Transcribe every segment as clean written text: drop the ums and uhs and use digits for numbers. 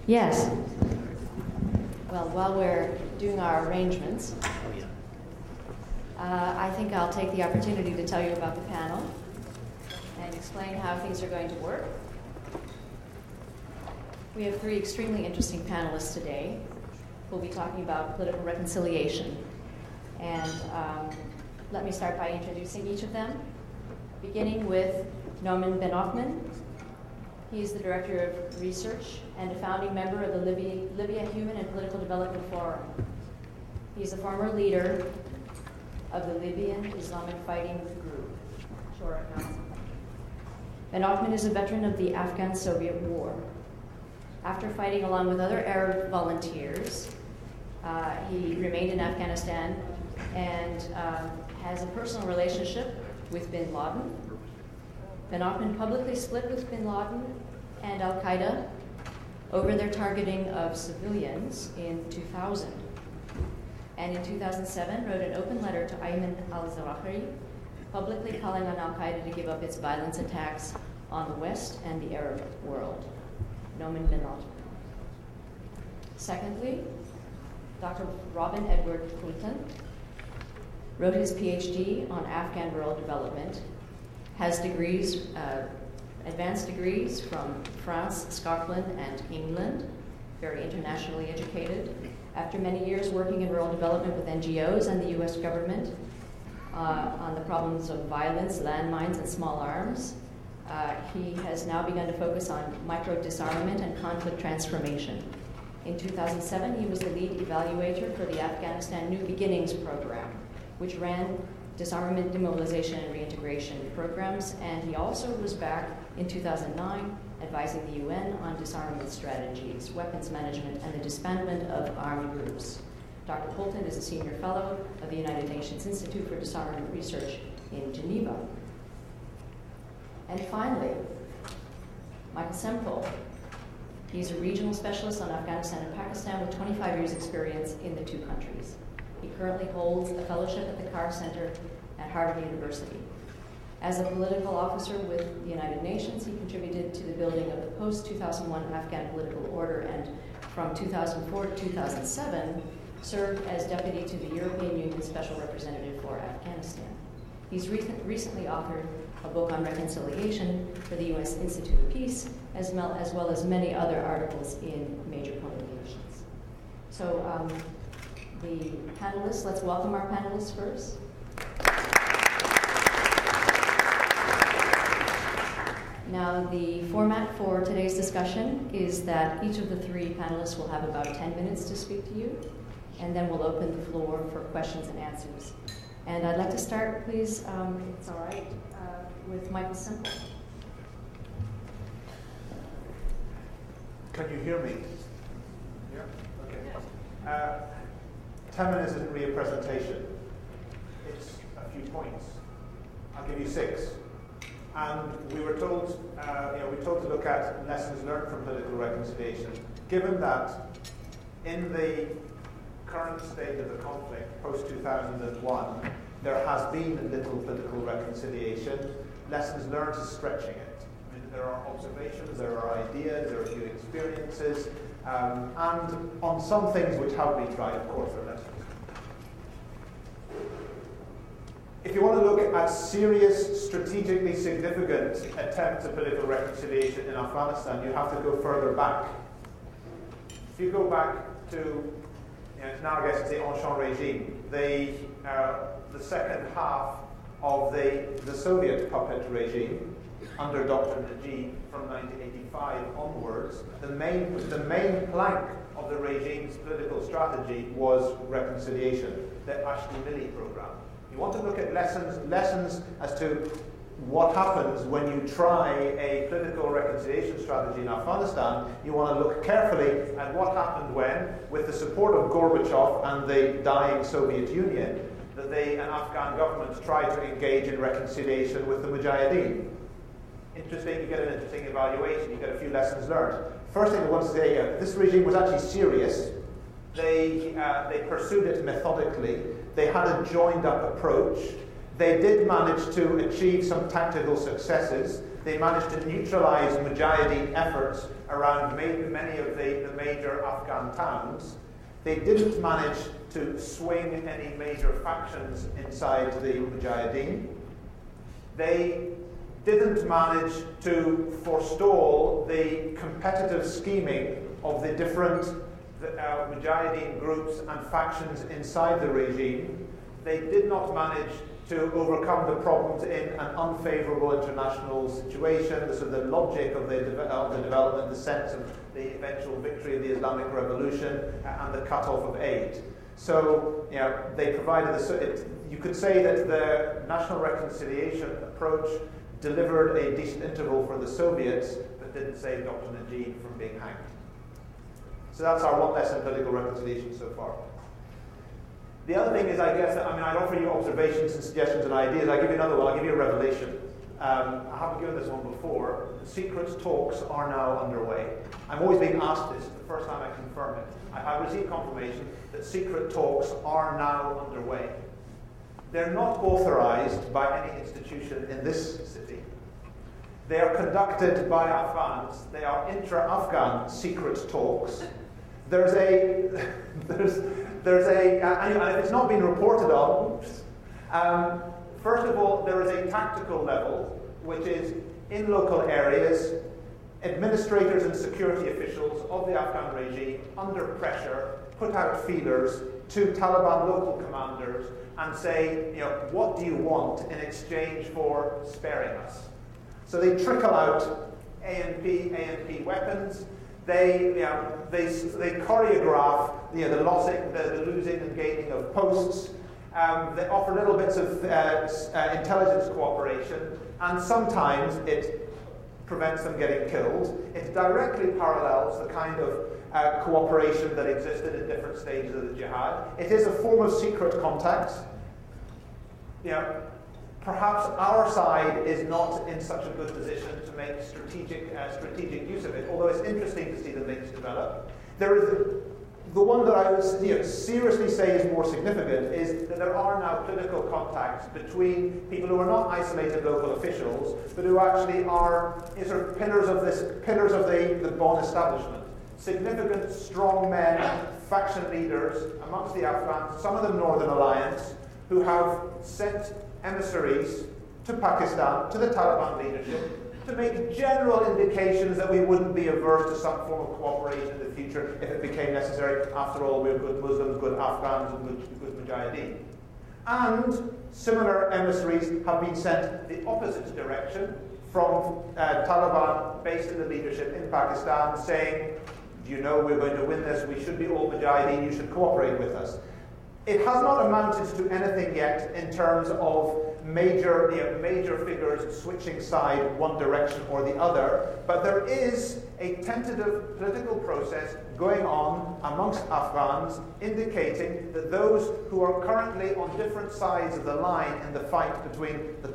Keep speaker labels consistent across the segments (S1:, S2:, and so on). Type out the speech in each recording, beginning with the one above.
S1: Yes. Well, while we're doing our arrangements, I think I'll take the opportunity to tell you about the panel and explain how things are going to work. We have three extremely interesting panelists today. We'll be talking about political reconciliation. And let me start by introducing each of them, beginning with Noman Ben-Othman. He's the Director of Research and a founding member of the Libya Human and Political Development Forum. He's a former leader of the Libyan Islamic Fighting Group, Shura Council. Ben-Othman is a veteran of the Afghan-Soviet War. After fighting along with other Arab volunteers, he remained in Afghanistan and has a personal relationship with bin Laden. Ben-Othman publicly split with bin Laden and al-Qaeda over their targeting of civilians in 2000. And in 2007, wrote an open letter to Ayman al-Zawahiri, publicly calling on al-Qaeda to give up its violence attacks on the West and the Arab world. Noman Ben-Othman. Secondly, Dr. Robin Edward Fulton wrote his PhD on Afghan rural development, has degrees, advanced degrees from France, Scotland, and England, very internationally educated. After many years working in rural development with NGOs and the US government on the problems of violence, landmines, and small arms, he has now begun to focus on micro-disarmament and conflict transformation. In 2007, he was the lead evaluator for the Afghanistan New Beginnings program, which ran disarmament, demobilization, and reintegration programs, and he also was back in 2009 advising the UN on disarmament strategies, weapons management, and the disbandment of armed groups. Dr. Fulton is a senior fellow of the United Nations Institute for Disarmament Research in Geneva. And finally, Michael Semple. He's a regional specialist on Afghanistan and Pakistan with 25 years' experience in the two countries. He currently holds a fellowship at the Carr Center at Harvard University. As a political officer with the United Nations, he contributed to the building of the post-2001 Afghan political order, and from 2004 to 2007, served as deputy to the European Union Special Representative for Afghanistan. He's recently authored a book on reconciliation for the U.S. Institute of Peace, as well as many other articles in major publications. So the panelists, let's welcome our panelists first. Now, the format for today's discussion is that each of the three panelists will have about 10 minutes to speak to you, and then we'll open the floor for questions and answers. And I'd like to start, please, if it's all right, with Michael Semple.
S2: Can you hear me? Yeah? Okay. 10 minutes isn't really a presentation. It's a few points. I'll give you 6. And we were told, we're told to look at lessons learned from political reconciliation. Given that in the current state of the conflict, post-2001, there has been little political reconciliation, lessons learned is stretching it. I mean, there are observations, there are ideas, there are new experiences, and on some things which have been tried, of course, there are lessons. If you want to look at serious, strategically significant attempts at political reconciliation in Afghanistan, you have to go further back. If you go back to, now I guess it's the Ancien regime, the second half of the Soviet puppet regime under Dr. Najib from 1985 onwards, the main plank of the regime's political strategy was reconciliation, the Ashti-Mili program. You want to look at lessons as to what happens when you try a political reconciliation strategy in Afghanistan. You want to look carefully at what happened when, with the support of Gorbachev and the dying Soviet Union, that an Afghan government tried to engage in reconciliation with the Mujahideen. Interesting, you get an interesting evaluation, you get a few lessons learned. First thing I want to say, this regime was actually serious. They pursued it methodically. They had a joined-up approach. They did manage to achieve some tactical successes. They managed to neutralize Mujahideen efforts around many of the major Afghan towns. They didn't manage to swing any major factions inside the Mujahideen. They didn't manage to forestall the competitive scheming of the different Mujahideen groups and factions inside the regime. They did not manage to overcome the problems in an unfavorable international situation, the sort of the logic of the development, the sense of the eventual victory of the Islamic Revolution, and the cut-off of aid. So, they provided you could say that the national reconciliation approach delivered a decent interval for the Soviets, but didn't save Dr. Najib from being hanged. So that's our one lesson in political reconciliation so far. The other thing is, I'd offer you observations and suggestions and ideas. I'll give you another one. I'll give you a revelation. I haven't given this one before. Secret talks are now underway. I'm always being asked this. It's the first time I confirm it. I've received confirmation that secret talks are now underway. They're not authorized by any institution in this city. They are conducted by Afghans. They are intra-Afghan secret talks. And if it's not been reported on, first of all, there is a tactical level, which is in local areas, administrators and security officials of the Afghan regime, under pressure, put out feelers to Taliban local commanders and say, what do you want in exchange for sparing us? So they trickle out ANP weapons. They choreograph the losing and gaining of posts. They offer little bits of intelligence cooperation, and sometimes it prevents them getting killed. It directly parallels the kind of cooperation that existed in different stages of the jihad. It is a form of secret contact. Perhaps our side is not in such a good position to make strategic use of it, although it's interesting to see the links develop. There is the one that I would seriously say is more significant is that there are now political contacts between people who are not isolated local officials, but who actually are sort of pillars of the Bonn establishment. Significant, strong men, faction leaders amongst the Afghans, some of them Northern Alliance, who have sent emissaries to Pakistan, to the Taliban leadership, to make general indications that we wouldn't be averse to some form of cooperation in the future if it became necessary. After all, we're good Muslims, good Afghans, and good Mujahideen. And similar emissaries have been sent the opposite direction from Taliban based in the leadership in Pakistan saying, we're going to win this, we should be all Mujahideen, you should cooperate with us. It has not amounted to anything yet in terms of major figures switching side one direction or the other, but there is a tentative political process going on amongst Afghans indicating that those who are currently on different sides of the line in the fight between the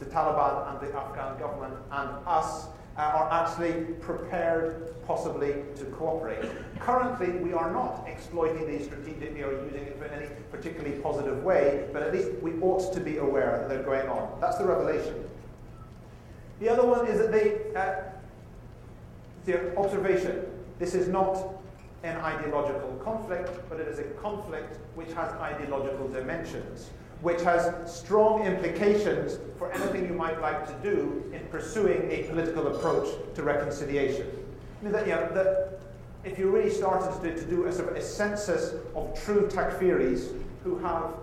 S2: Taliban and the Afghan government and us are actually prepared possibly to cooperate. Currently, we are not exploiting these strategically or using it in any particularly positive way, but at least we ought to be aware that they're going on. That's the revelation. The other one is that the observation. This is not an ideological conflict, but it is a conflict which has ideological dimensions, which has strong implications for anything you might like to do in pursuing a political approach to reconciliation. I mean, if you really started to do a sort of a census of true takfiris who have,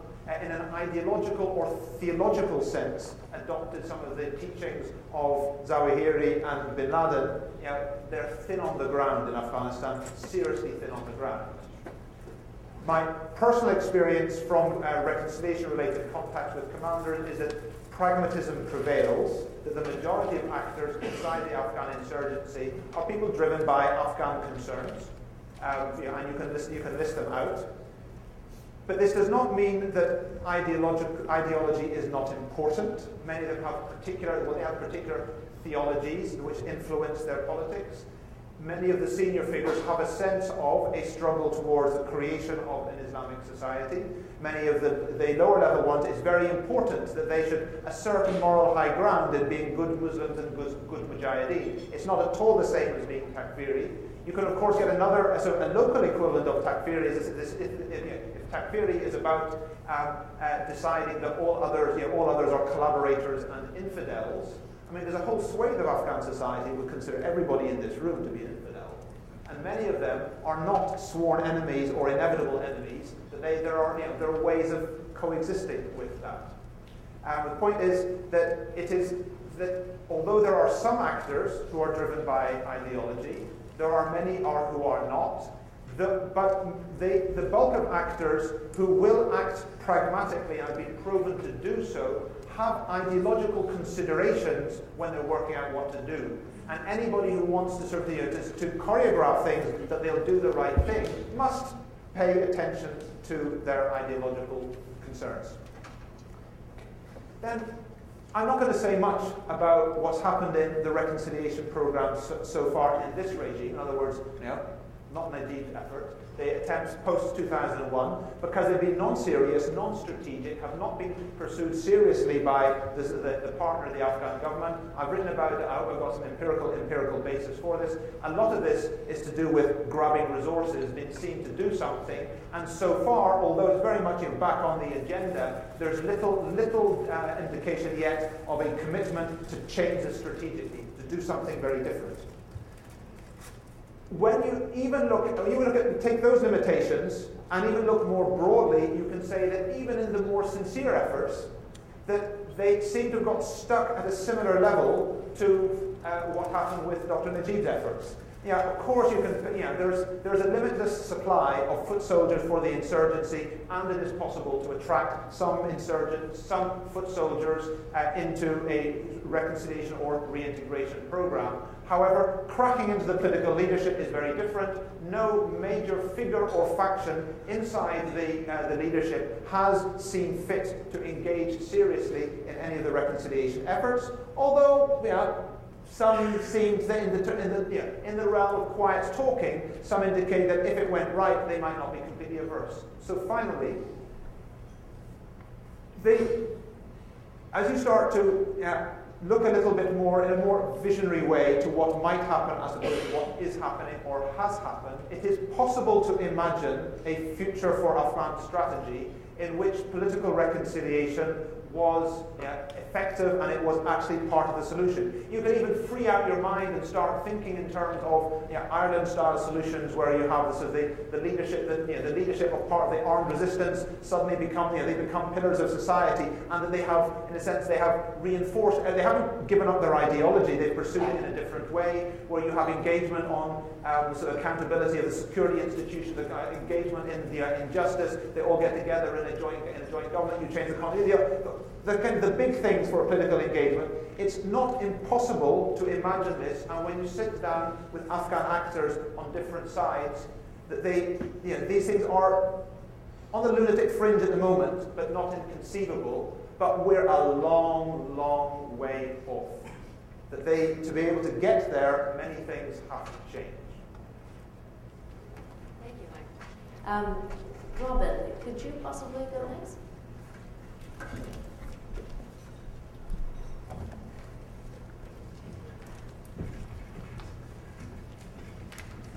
S2: in an ideological or theological sense, adopted some of the teachings of Zawahiri and bin Laden, they're thin on the ground in Afghanistan, seriously thin on the ground. My personal experience from reconciliation-related contacts with commanders is that pragmatism prevails, that the majority of actors inside the Afghan insurgency are people driven by Afghan concerns, and you can list them out. But this does not mean that ideology is not important. Many of them have particular theologies which influence their politics. many of the senior figures have a sense of a struggle towards the creation of an Islamic society. Many of the lower level ones, it's very important that they should assert a moral high ground in being good Muslims and good Mujahideen. It's not at all the same as being takfiri. You can, of course, get another, so a local equivalent of takfiri if takfiri is about deciding that all others are collaborators and infidels. I mean, there's a whole swathe of Afghan society who would consider everybody in this room to be an infidel. And many of them are not sworn enemies or inevitable enemies. There are ways of coexisting with that. The point is that although there are some actors who are driven by ideology, there are many who are not. But the bulk of actors who will act pragmatically and have been proven to do so have ideological considerations when they're working out what to do. And anybody who wants to sort of to choreograph things that they'll do the right thing must pay attention to their ideological concerns. Then, I'm not going to say much about what's happened in the reconciliation program so far in this regime. In other words, not an Najib's effort. The attempts post-2001, because they've been non-serious, non-strategic, have not been pursued seriously by the partner of the Afghan government. I've written about it. I've got some empirical basis for this. A lot of this is to do with grabbing resources, being seen to do something. And so far, although it's very much back on the agenda, there's little indication yet of a commitment to change it strategically, to do something very different. When you take those limitations and even look more broadly, you can say that even in the more sincere efforts, that they seem to have got stuck at a similar level to what happened with Dr. Najib's efforts. Of course you can, there's a limitless supply of foot soldiers for the insurgency, and it is possible to attract some insurgents, some foot soldiers into a reconciliation or reintegration program. However, cracking into the political leadership is very different. No major figure or faction inside the leadership has seen fit to engage seriously in any of the reconciliation efforts, although some seem, in the realm of quiet talking, some indicate that if it went right, they might not be completely averse. So finally, as you start to look a little bit more in a more visionary way to what might happen as opposed to what is happening or has happened, it is possible to imagine a future for Afghan strategy in which political reconciliation was effective and it was actually part of the solution. You can even free out your mind and start thinking in terms of Ireland-style solutions where you have the leadership, the leadership of part of the armed resistance suddenly become they become pillars of society, and that they have, in a sense, they have reinforced. They haven't given up their ideology; they've pursued it in a different way. Where you have engagement on accountability of the security institutions, the engagement in the injustice. They all get together in a joint government. You change the economy. The big things for political engagement, it's not impossible to imagine this, and when you sit down with Afghan actors on different sides, that these things are on the lunatic fringe at the moment, but not inconceivable, but we're a long, long way off. To be able to get there, many things have to change.
S1: Thank you, Mike. Robin, could you possibly go next?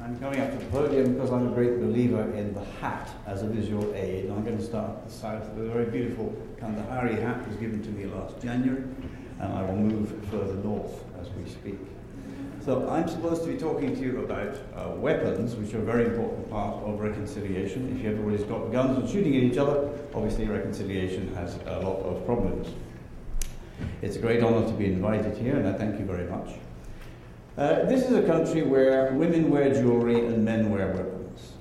S3: I'm coming up to the podium because I'm a great believer in the hat as a visual aid. And I'm going to start at the south with a very beautiful Kandahari hat that was given to me last January, and I will move further north as we speak. So I'm supposed to be talking to you about weapons, which are a very important part of reconciliation. If everybody's got guns and shooting at each other, obviously reconciliation has a lot of problems. It's a great honor to be invited here, and I thank you very much. This is a country where women wear jewelry and men wear weapons.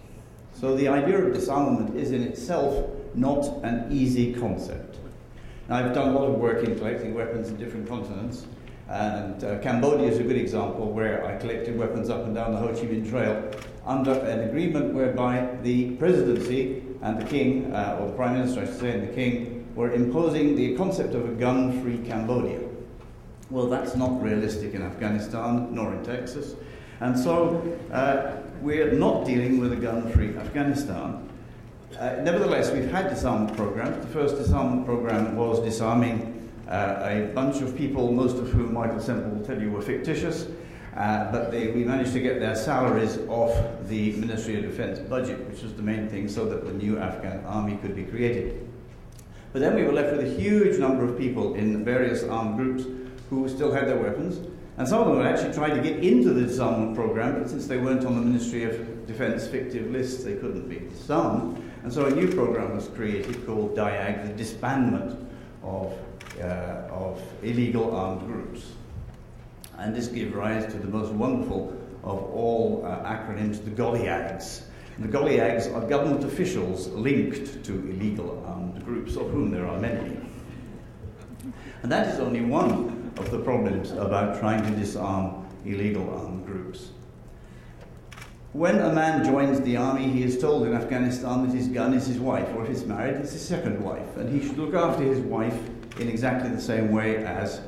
S3: So the idea of disarmament is in itself not an easy concept. Now, I've done a lot of work in collecting weapons in different continents, and Cambodia is a good example where I collected weapons up and down the Ho Chi Minh Trail under an agreement whereby the presidency and the king, or the prime minister I should say, and the king were imposing the concept of a gun-free Cambodia. Well, that's not realistic in Afghanistan, nor in Texas. And so we're not dealing with a gun-free Afghanistan. Nevertheless, we've had disarmament programs. The first disarmament program was disarming a bunch of people, most of whom Michael Semple will tell you were fictitious, but we managed to get their salaries off the Ministry of Defense budget, which was the main thing, so that the new Afghan army could be created. But then we were left with a huge number of people in various armed groups who still had their weapons, and some of them had actually tried to get into the disarmament program, but since they weren't on the Ministry of Defense fictive lists, they couldn't be disarmed. And so a new program was created called DIAG, the disbandment of illegal armed groups. And this gave rise to the most wonderful of all acronyms, the GOLIAGs. And the GOLIAGs are government officials linked to illegal armed groups, of whom there are many. And that is only one of the problems about trying to disarm illegal armed groups. When a man joins the army, he is told in Afghanistan that his gun is his wife, or if he's married, it's his second wife, and he should look after his wife in exactly the same way as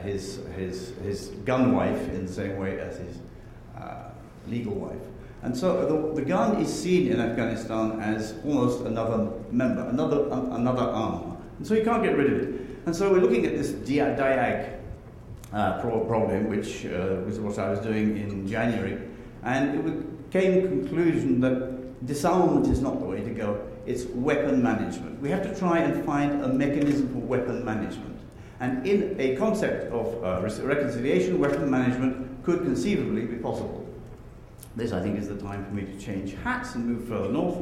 S3: his gun wife, in the same way as his legal wife. And so the gun is seen in Afghanistan as almost another member, another arm. And so you can't get rid of it. And so we're looking at this DIAG problem, which was what I was doing in January. And it came to the conclusion that disarmament is not the way to go. It's weapon management. We have to try and find a mechanism for weapon management. And in a concept of reconciliation, weapon management could conceivably be possible. This, I think, is the time for me to change hats and move further north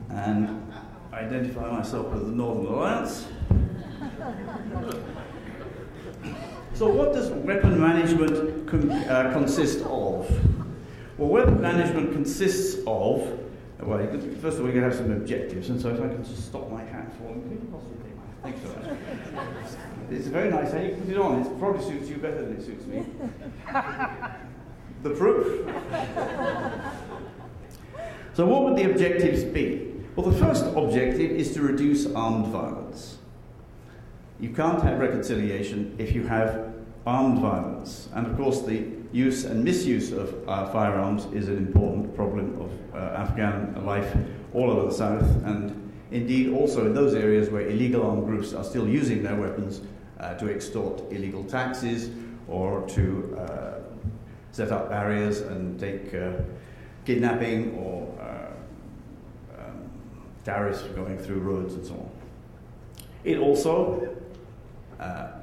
S3: and identify myself with the Northern Alliance. So what does weapon management consist of? Well, weapon management consists of, well, first of all, you're going to have some objectives, and so if I can just stop my hat for me, could you possibly take my hat? Thanks so much. It's very nice how you put it on. It probably suits you better than it suits me. The proof. So what would the objectives be? Well, the first objective is to reduce armed violence. You can't have reconciliation if you have armed violence. And of course, the use and misuse of firearms is an important problem of Afghan life all over the south, and indeed also in those areas where illegal armed groups are still using their weapons to extort illegal taxes or to set up barriers and take kidnapping or tariffs going through roads and so on. It also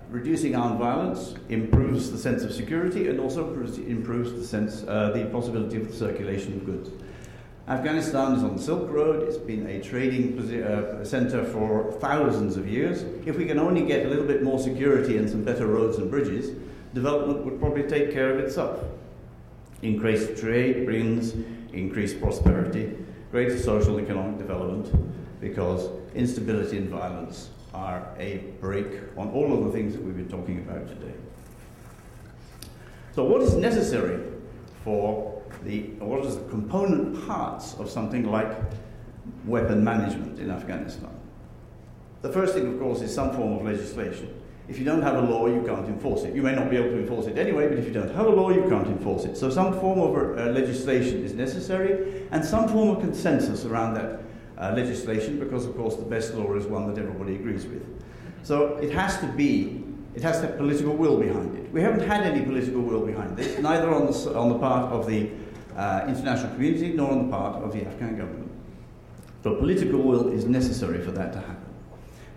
S3: reducing armed violence improves the sense of security and also improves the possibility of the circulation of goods. Afghanistan is on the Silk Road. It's been a trading center for thousands of years. If we can only get a little bit more security and some better roads and bridges, development would probably take care of itself. Increased trade brings increased prosperity, greater social and economic development, because instability and violence are a break on all of the things that we've been talking about today. So what is necessary for what is the component parts of something like weapon management in Afghanistan? The first thing, of course, is some form of legislation. If you don't have a law, you can't enforce it. You may not be able to enforce it anyway, but if you don't have a law, you can't enforce it. So some form of legislation is necessary, and some form of consensus around that legislation, because of course the best law is one that everybody agrees with. So it has to have political will behind it. We haven't had any political will behind this, neither on the part of the international community nor on the part of the Afghan government. So political will is necessary for that to happen.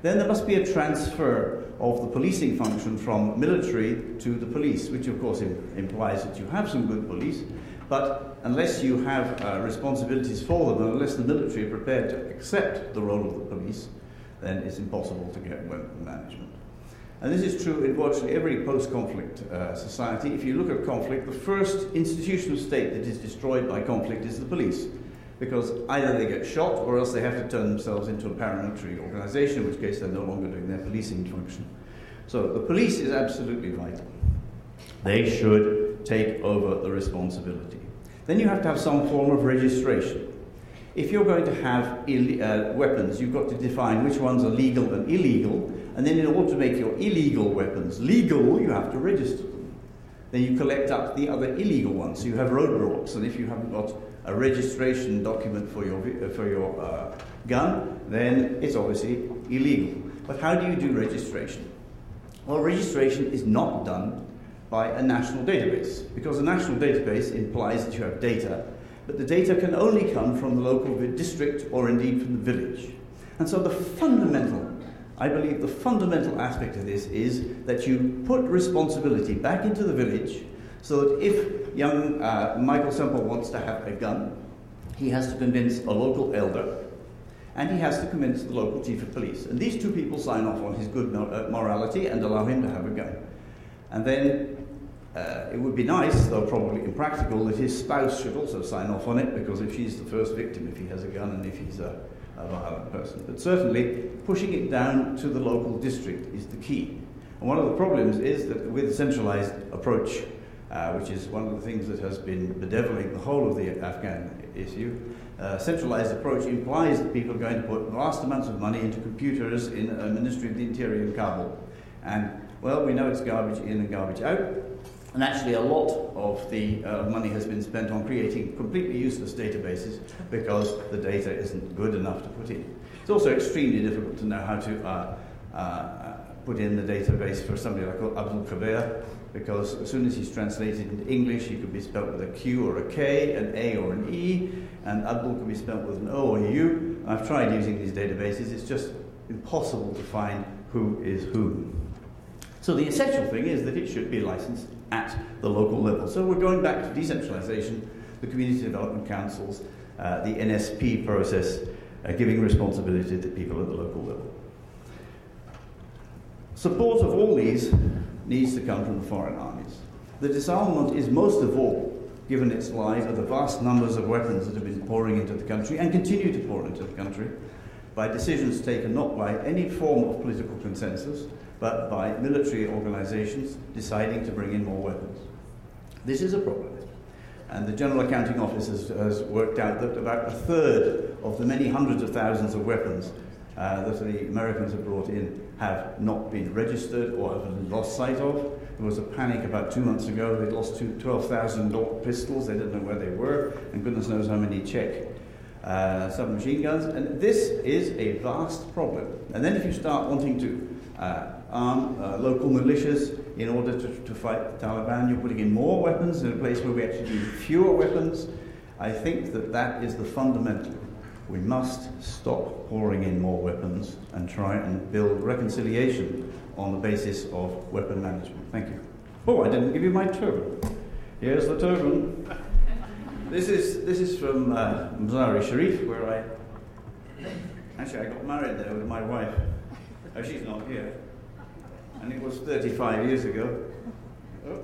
S3: Then there must be a transfer of the policing function from military to the police, which of course implies that you have some good police, but unless you have responsibilities for them, and unless the military are prepared to accept the role of the police, then it's impossible to get weapon management. And this is true in virtually every post-conflict society. If you look at conflict, the first institution of state that is destroyed by conflict is the police, because either they get shot or else they have to turn themselves into a paramilitary organization, in which case they're no longer doing their policing function. So the police is absolutely vital. They should take over the responsibility. Then you have to have some form of registration. If you're going to have weapons, you've got to define which ones are legal and illegal, and then in order to make your illegal weapons legal, you have to register them. Then you collect up the other illegal ones. So you have roadblocks, and if you haven't got a registration document for your gun, then it's obviously illegal. But how do you do registration? Well, registration is not done by a national database, because a national database implies that you have data, but the data can only come from the local district or indeed from the village. And so I believe the fundamental aspect of this is that you put responsibility back into the village, so that if young Michael Semple wants to have a gun, he has to convince a local elder, and he has to convince the local chief of police. And these two people sign off on his good morality and allow him to have a gun. And then it would be nice, though probably impractical, that his spouse should also sign off on it, because if she's the first victim, if he has a gun and if he's a violent person. But certainly, pushing it down to the local district is the key. And one of the problems is that with a centralized approach, which is one of the things that has been bedeviling the whole of the Afghan issue, centralized approach implies that people are going to put vast amounts of money into computers in a Ministry of the Interior in Kabul. And, well, we know it's garbage in and garbage out. And actually a lot of the money has been spent on creating completely useless databases because the data isn't good enough to put in. It's also extremely difficult to know how to put in the database for somebody like Abdul Khaber, because as soon as he's translated into English, he could be spelled with a Q or a K, an A or an E, and Abdul could be spelled with an O or a U. I've tried using these databases. It's just impossible to find who is who. So the essential thing is that it should be licensed at the local level. So we're going back to decentralization, the community development councils, the NSP process, giving responsibility to people at the local level. Support of all these needs to come from the foreign armies. The disarmament is most of all given its lie to the vast numbers of weapons that have been pouring into the country and continue to pour into the country by decisions taken not by any form of political consensus, but by military organizations deciding to bring in more weapons. This is a problem. And the General Accounting Office has worked out that about a third of the many hundreds of thousands of weapons that the Americans have brought in have not been registered or have been lost sight of. There was a panic about 2 months ago. They'd lost 12,000 pistols. They didn't know where they were, and goodness knows how many Czech submachine guns. And this is a vast problem. And then if you start wanting to arm local militias in order to fight the Taliban, you're putting in more weapons in a place where we actually need fewer weapons. I think that that is the fundamental. We must stop pouring in more weapons and try and build reconciliation on the basis of weapon management. Thank you. Oh, I didn't give you my turban. Here's the turban. This is from Mazar-e Sharif, where I got married there with my wife. Oh, she's not here. And it was 35 years ago. Oh,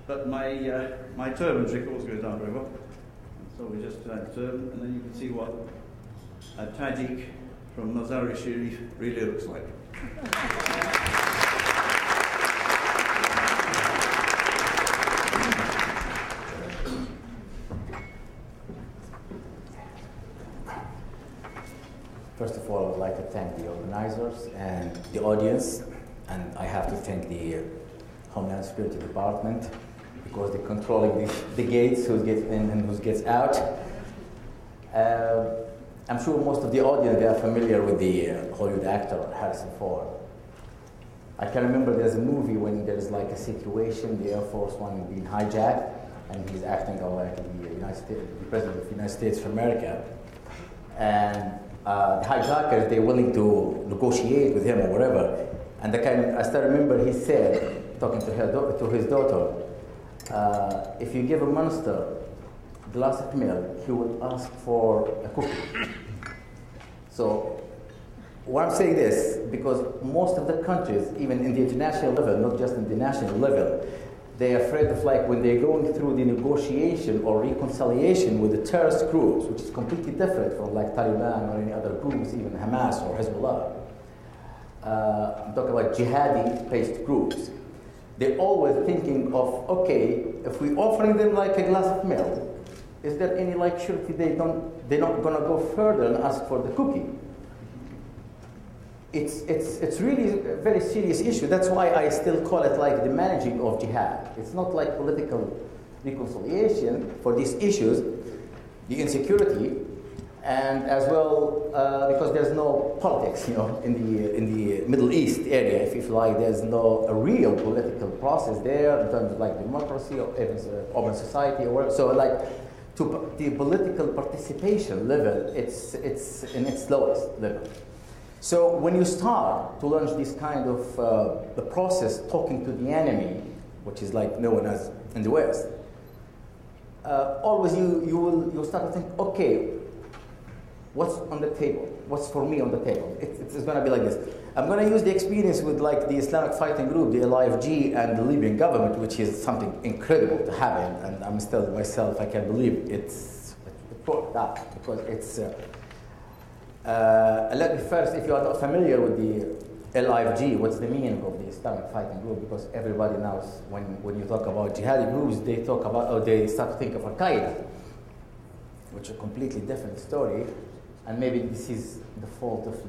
S3: but my turban trick always goes down very well. So we just tie the turban, and then you can see what a Tajik from Mazar-e Sharif really looks like.
S4: First of all, I would like to thank the organizers and the audience, and I have to thank the Homeland Security Department, because they're controlling the gates, who gets in and who gets out. I'm sure most of the audience, they are familiar with the Hollywood actor Harrison Ford. I can remember there's a movie when there's like a situation, the Air Force One being hijacked, and he's acting like the President of the United States of America. And the hijackers, they're willing to negotiate with him or whatever. And I still remember he said, talking to his daughter, if you give a monster a glass of milk, he will ask for a cookie. So, why I'm saying this, because most of the countries, even in the international level, not just in the national level, they're afraid of, like, when they're going through the negotiation or reconciliation with the terrorist groups, which is completely different from like Taliban or any other groups, even Hamas or Hezbollah. I'm talking about jihadi-based groups. They're always thinking of, okay, if we're offering them like a glass of milk, is there any like surety they're not gonna go further and ask for the cookie? it's really a very serious issue. That's why I still call it like the managing of jihad. It's not like political reconciliation for these issues, the insecurity, and as well because there's no politics, in the Middle East area, if you like, there's no a real political process there in terms of like democracy or even open society or whatever. So like to the political participation level, it's in its lowest level. So when you start to launch this kind of the process, talking to the enemy, which is like known as in the West, always you'll start to think, okay, what's on the table? What's for me on the table? It's going to be like this. I'm going to use the experience with like the Islamic Fighting Group, the LIFG, and the Libyan government, which is something incredible to happen. And I'm still myself, I can't believe it worked out, because it's. Let me first, if you are not familiar with the LIFG, what's the meaning of the Islamic Fighting Group? Because everybody knows when you talk about jihadi groups, they talk about, or they start to think of Qaeda, which is a completely different story. And maybe this is the fault of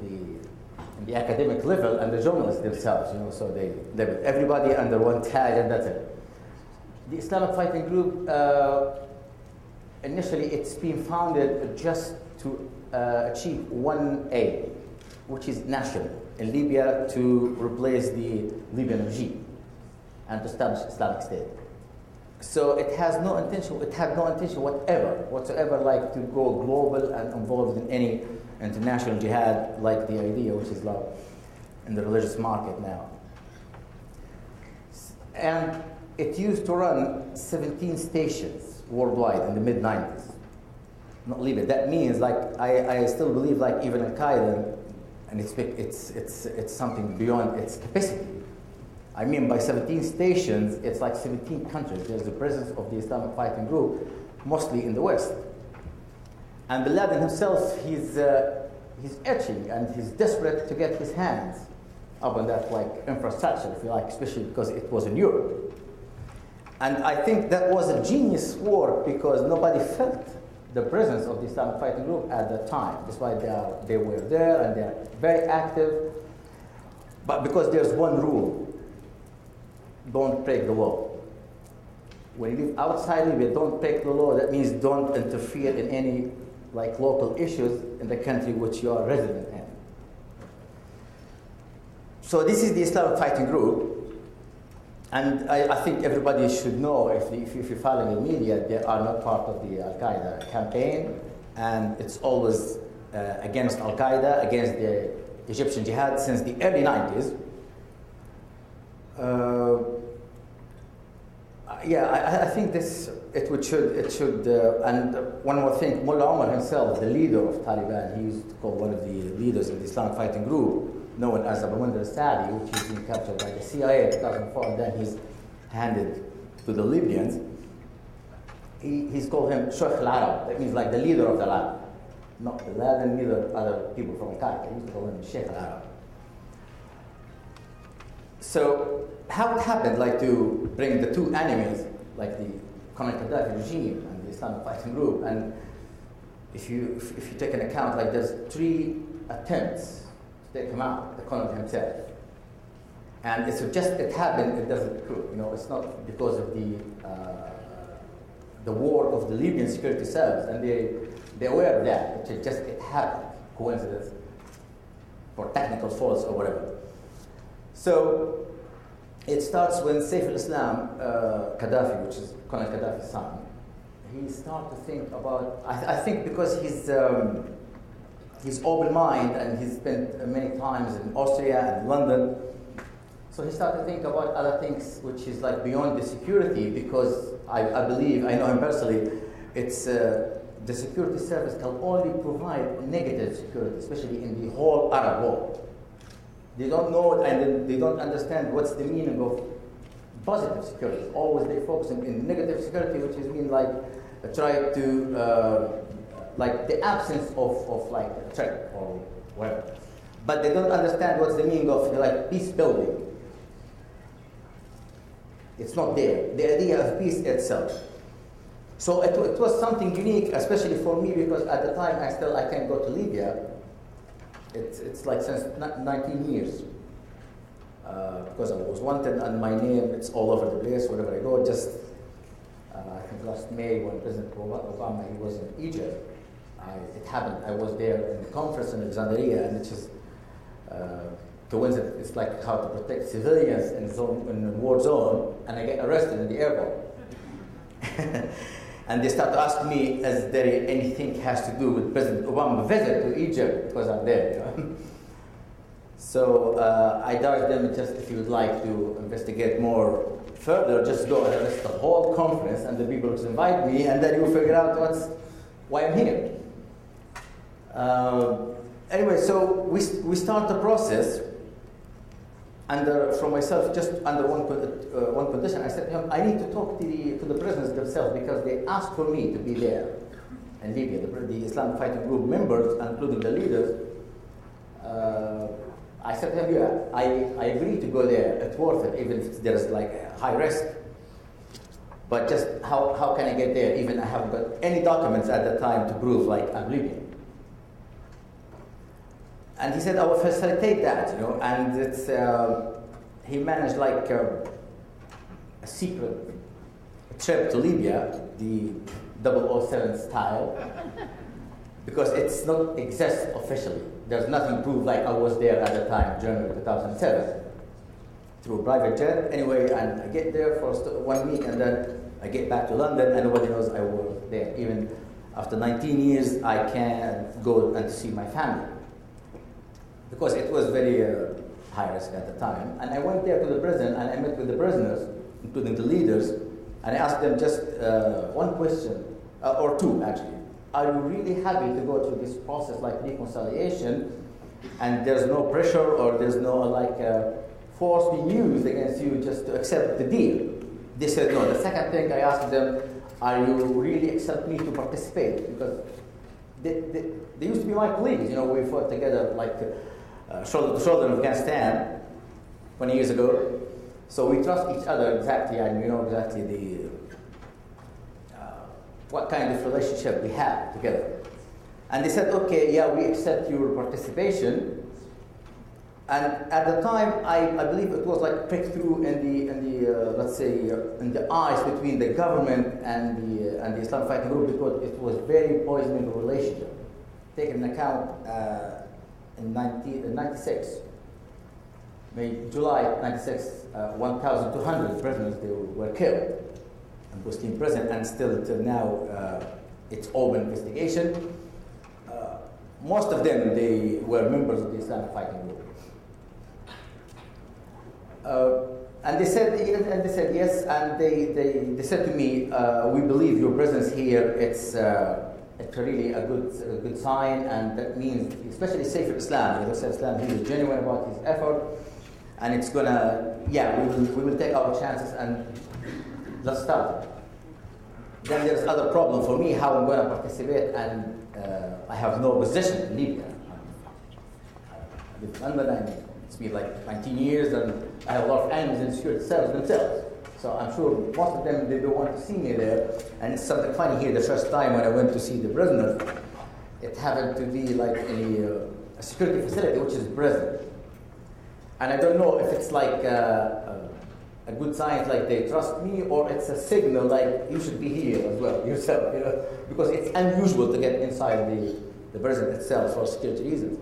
S4: the academic level and the journalists themselves, so they put everybody under one tag and that's it. The Islamic Fighting Group, initially it's been founded just to achieve one aim, which is national, in Libya, to replace the Libyan regime and to establish Islamic State. So it had no intention whatsoever like to go global and involved in any international jihad, like the idea which is like in the religious market now. And it used to run 17 stations worldwide in the mid-90s. Not Libya. That means like I still believe like even Qaeda, and it's something beyond its capacity. I mean, by 17 stations, it's like 17 countries. There's the presence of the Islamic Fighting Group, mostly in the West. And Bin Laden himself, he's etching and he's desperate to get his hands up on that like infrastructure, if you like, especially because it was in Europe. And I think that was a genius work because nobody felt the presence of the Islamic Fighting Group at that time. That's why they were there and they're very active. But because there's one rule, don't break the law. When you live outside Libya, don't break the law. That means don't interfere in any like local issues in the country which you are resident in. So this is the Islamic Fighting Group, and I think everybody should know, if you follow the media, they are not part of the Al-Qaeda campaign, and it's always against Al-Qaeda, against the Egyptian jihad since the early 90s. I think it should. And one more thing, Mullah Omar himself, the leader of Taliban, he used to call one of the leaders of the Islamic Fighting Group, known as Abu Mundir Sadi, which has been captured by the CIA in 2004, and then he's handed to the Libyans. He's called him Sheikh al-Arab. That means like the leader of the Arab. Not Bin Laden, neither other people from Al-Qaeda. He used to call him Sheikh al-Arab. So how it happened, like to bring the two enemies, like the Colonel Gaddafi regime and the Islamic Fighting Group, and if you take an account, like there's 3 attempts to take him out, the Colonel himself, and it's just it happened, it doesn't occur. It's not because of the war of the Libyan security service, and they're aware of that. It happened, coincidence, for technical faults or whatever. So it starts when Saif al-Islam Gaddafi, which is Colonel Gaddafi's son, he started to think about, I think because he's open mind and he's spent many times in Austria and London, so he started to think about other things which is like beyond the security, because I believe, I know him personally, it's the security service can only provide negative security, especially in the whole Arab world. They don't know and they don't understand what's the meaning of positive security. Always they focus in negative security, which is mean like try to like the absence of like a threat or whatever. But they don't understand what's the meaning of like peace building. It's not there. The idea of peace itself. So it was something unique, especially for me, because at the time I can't go to Libya. it's like since 19 years. Because I was wanted and my name, it's all over the place wherever I go. Just, I think last May when President Obama, he was in Egypt, it happened, I was there in the conference in Alexandria, and it's just coincidence. It's like how to protect civilians in a war zone, and I get arrested in the airport. And they start to ask me, is there anything has to do with President Obama's visit to Egypt, because I'm there, you know? So I direct them, just if you would like to investigate more further, just go and arrest the whole conference and the people who invite me, and then you figure out why I'm here. Anyway, so we start the process, and for myself, just under one condition. I said to him, I need to talk to the prisoners themselves, because they asked for me to be there in Libya. The Islamic Fighting Group members, including the leaders, I said to him, yeah, I agree to go there. It's worth it, even if there's like a high risk. But just how can I get there? Even I haven't got any documents at the time to prove like I'm Libyan. And he said, I will facilitate that, you know. And it's he managed like a secret trip to Libya, the 007 style, because it's not exist officially. There's nothing proved like I was there at the time, January 2007, through a private jet. Anyway, and I get there for 1 week, and then I get back to London, and nobody knows I was there. Even after 19 years, I can't go and see my family, because it was very high risk at the time. And I went there to the prison, and I met with the prisoners, including the leaders, and I asked them just one question, or two actually. Are you really happy to go through this process like reconciliation, and there's no pressure or there's no like force being used against you just to accept the deal? They said no. The second thing I asked them, are you really accept me to participate? Because they used to be my colleagues. You know, we fought together like shoulder to shoulder in Afghanistan 20 years ago. So we trust each other exactly, and we know exactly what kind of relationship we have together. And they said, okay, yeah, we accept your participation. And at the time, I believe it was like breakthrough in the let's say in the eyes between the government and the Islamic Fighting Group, because it was very poisoning relationship. Taken into account in 96, July 96, 1,200 prisoners they were killed. Muslim prison, and still till now it's open investigation. Most of them, they were members of the Islamic Fighting Group. And they said yes, and they said to me, we believe your presence here, it's really a good sign, and that means, especially Safe Islam, as I said, Islam, he is genuine about his effort, and it's gonna, yeah, we will take our chances and let's start. Then there's other problem for me, how I'm going to participate, and I have no position in Libya. I live in London, and it's been like 19 years, and I have a lot of enemies in security service themselves. So I'm sure most of them, they don't want to see me there. And it's something funny here, the first time when I went to see the prisoners, it happened to be like a security facility, which is prison. And I don't know if it's like a good sign, like they trust me, or it's a signal like you should be here as well yourself, you know, because it's unusual to get inside the prison itself for security reasons.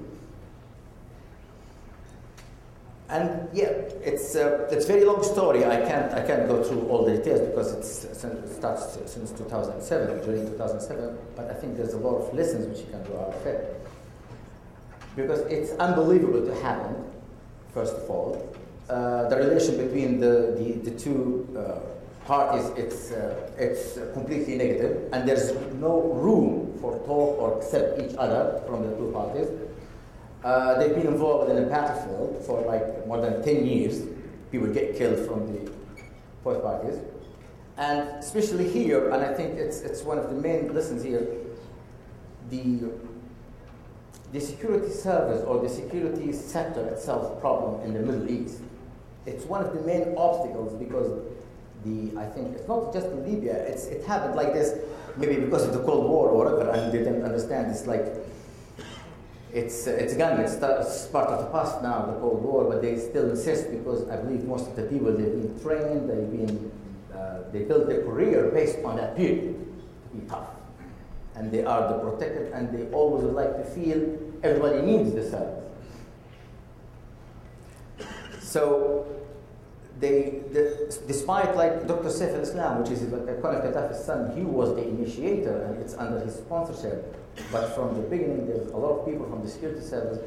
S4: And yeah, it's a very long story. I can't go through all the details because it starts since 2007, during 2007. But I think there's a lot of lessons which you can draw out of it, because it's unbelievable to happen. First of all. The relation between the two parties, it's completely negative, and there's no room for talk or accept each other from the two parties. They've been involved in a battlefield for like more than 10 years. People get killed from the both parties, and especially here, and I think it's one of the main lessons here. The security service or the security sector itself problem in the Middle East. It's one of the main obstacles, because I think it's not just in Libya, it happened like this, maybe because of the Cold War or whatever, and they didn't understand. It's like it's gone. It's part of the past now, the Cold War, but they still insist because I believe most of the people, they've been trained, they built their career based on that period to be tough. And they are the protected, and they always would like to feel everybody needs the service. So despite like Dr. Saif al-Islam, which is Colonel Gaddafi's son, he was the initiator and it's under his sponsorship. But from the beginning, there's a lot of people from the security service.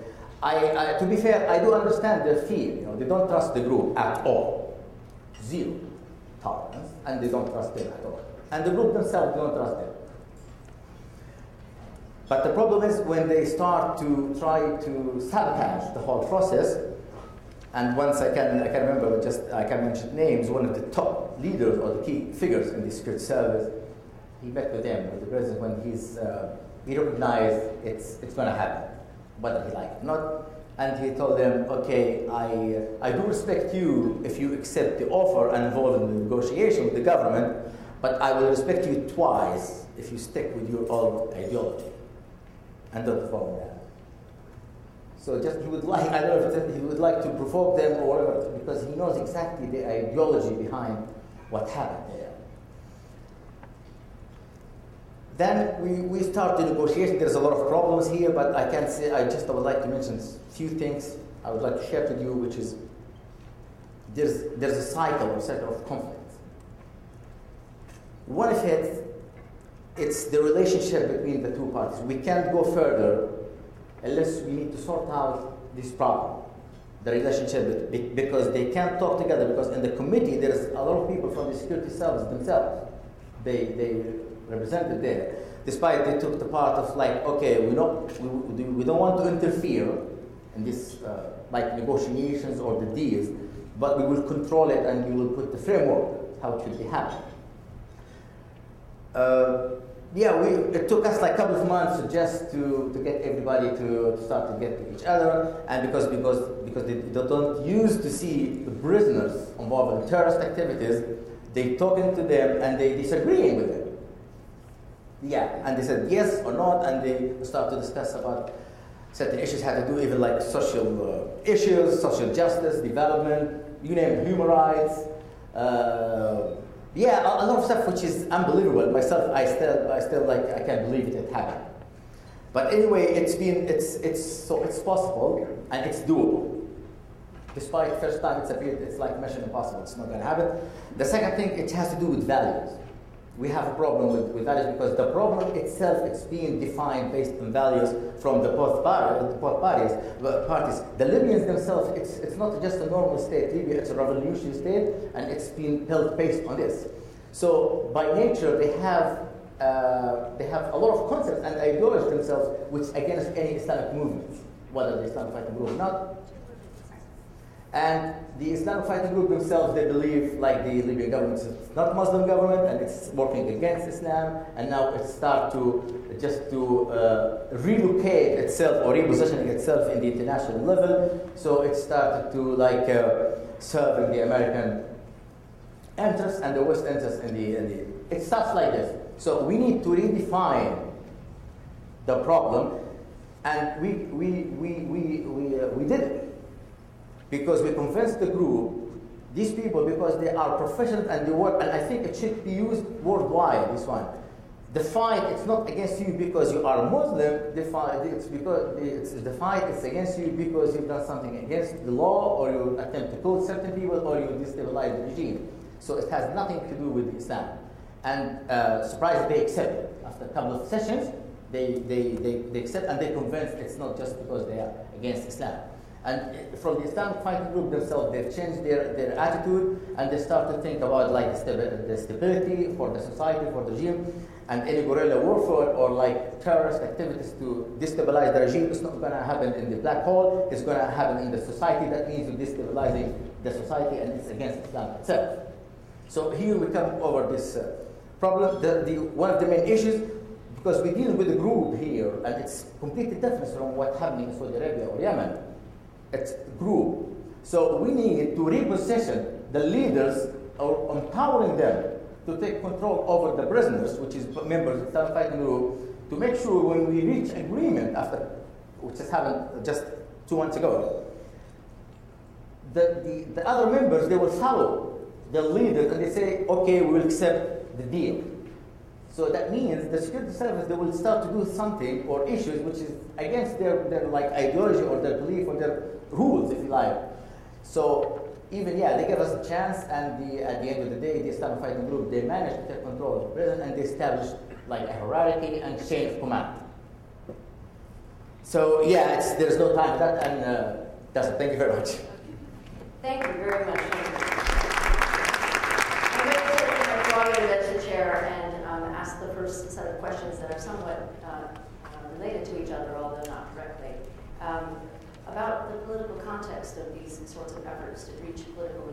S4: To be fair, I do understand their fear. They don't trust the group at all. Zero tolerance, and they don't trust them at all. And the group themselves don't trust them. But the problem is when they start to try to sabotage the whole process. And once I can remember, I can mention names. One of the top leaders or the key figures in the security service, he met with the president when he recognized it's going to happen, whether he liked it or not. And he told them, okay, I do respect you if you accept the offer and involve in the negotiation with the government, but I will respect you twice if you stick with your old ideology and don't follow that. So just he would like, I don't know if he would like to provoke them or whatever, because he knows exactly the ideology behind what happened there. Then we start the negotiation. There's a lot of problems here, but I can't say, I would like to mention a few things I would like to share with you, which is there's a cycle of conflict. One of it's the relationship between the two parties. We can't go further unless we need to sort out this problem, the relationship, because they can't talk together, because in the committee there's a lot of people from the security service themselves. They represented there, despite they took the part of like, okay, we don't want to interfere in this like negotiations or the deals, but we will control it and we will put the framework, how it should be happening. It took us like a couple of months just to get everybody to start to get to each other, and because they don't used to see the prisoners involved in terrorist activities, they talking to them and they disagreeing with them. And they said yes or not, and they start to discuss about certain issues had to do even like social issues, social justice, development, you name it, human rights. A lot of stuff which is unbelievable. Myself, I still like, I can't believe it happened. But anyway, it's possible and it's doable. Despite first time it's like mission impossible. It's not going to happen. The second thing, it has to do with values. We have a problem with values because the problem itself, it's being defined based on values from the both parties. The Libyans themselves, it's not just a normal state. Libya, it's a revolutionary state, and it's been built based on this. So by nature, they have a lot of concepts and ideologies themselves which against any Islamic movement, whether the Islamic fighting group or not. And the Islamic fighting group themselves, they believe like the Libyan government is not Muslim government and it's working against Islam, and now it starts to relocate itself or repositioning itself in the international level. So it started to like serving the American interests and the West interests in the it starts like this. So we need to redefine the problem, and we did it. Because we convinced the group, these people, because they are professionals and they work, and I think it should be used worldwide, this one. The fight, it's not against you because you are Muslim, the fight, it's against you because you've done something against the law, or you attempt to kill certain people, or you destabilize the regime. So it has nothing to do with Islam. And surprised they accepted. After a couple of sessions, they accept and they convinced it's not just because they are against Islam. And from the Islamic fighting group themselves, they've changed their attitude, and they start to think about like the stability for the society, for the regime, and any guerrilla warfare or like terrorist activities to destabilize the regime. It's not going to happen in the black hole. It's going to happen in the society. That means you're destabilizing the society, and it's against Islam itself. So here we come over this problem. One of the main issues, because we deal with a group here, and it's completely different from what's happening in Saudi Arabia or Yemen. It's group. So we need to reposition the leaders or empowering them to take control over the prisoners, which is members of the fighting group, to make sure when we reach agreement after which just happened just 2 months ago, the other members, they will follow the leaders and they say, okay, we will accept the deal. So that means the security service, they will start to do something or issues which is against their like ideology or their belief or their rules, if you like. So even, yeah, they give us a chance, and at the end of the day, the Islamic fighting group, they managed to take control of the prison, and they established like a hierarchy and chain of command. So yeah, there's no time for that, and that's it. Thank you very much.
S1: Thank you very much. I'm going to draw you as the chair and ask the first set of questions that are somewhat related to each other, although not directly, about the political context of these sorts of efforts to reach political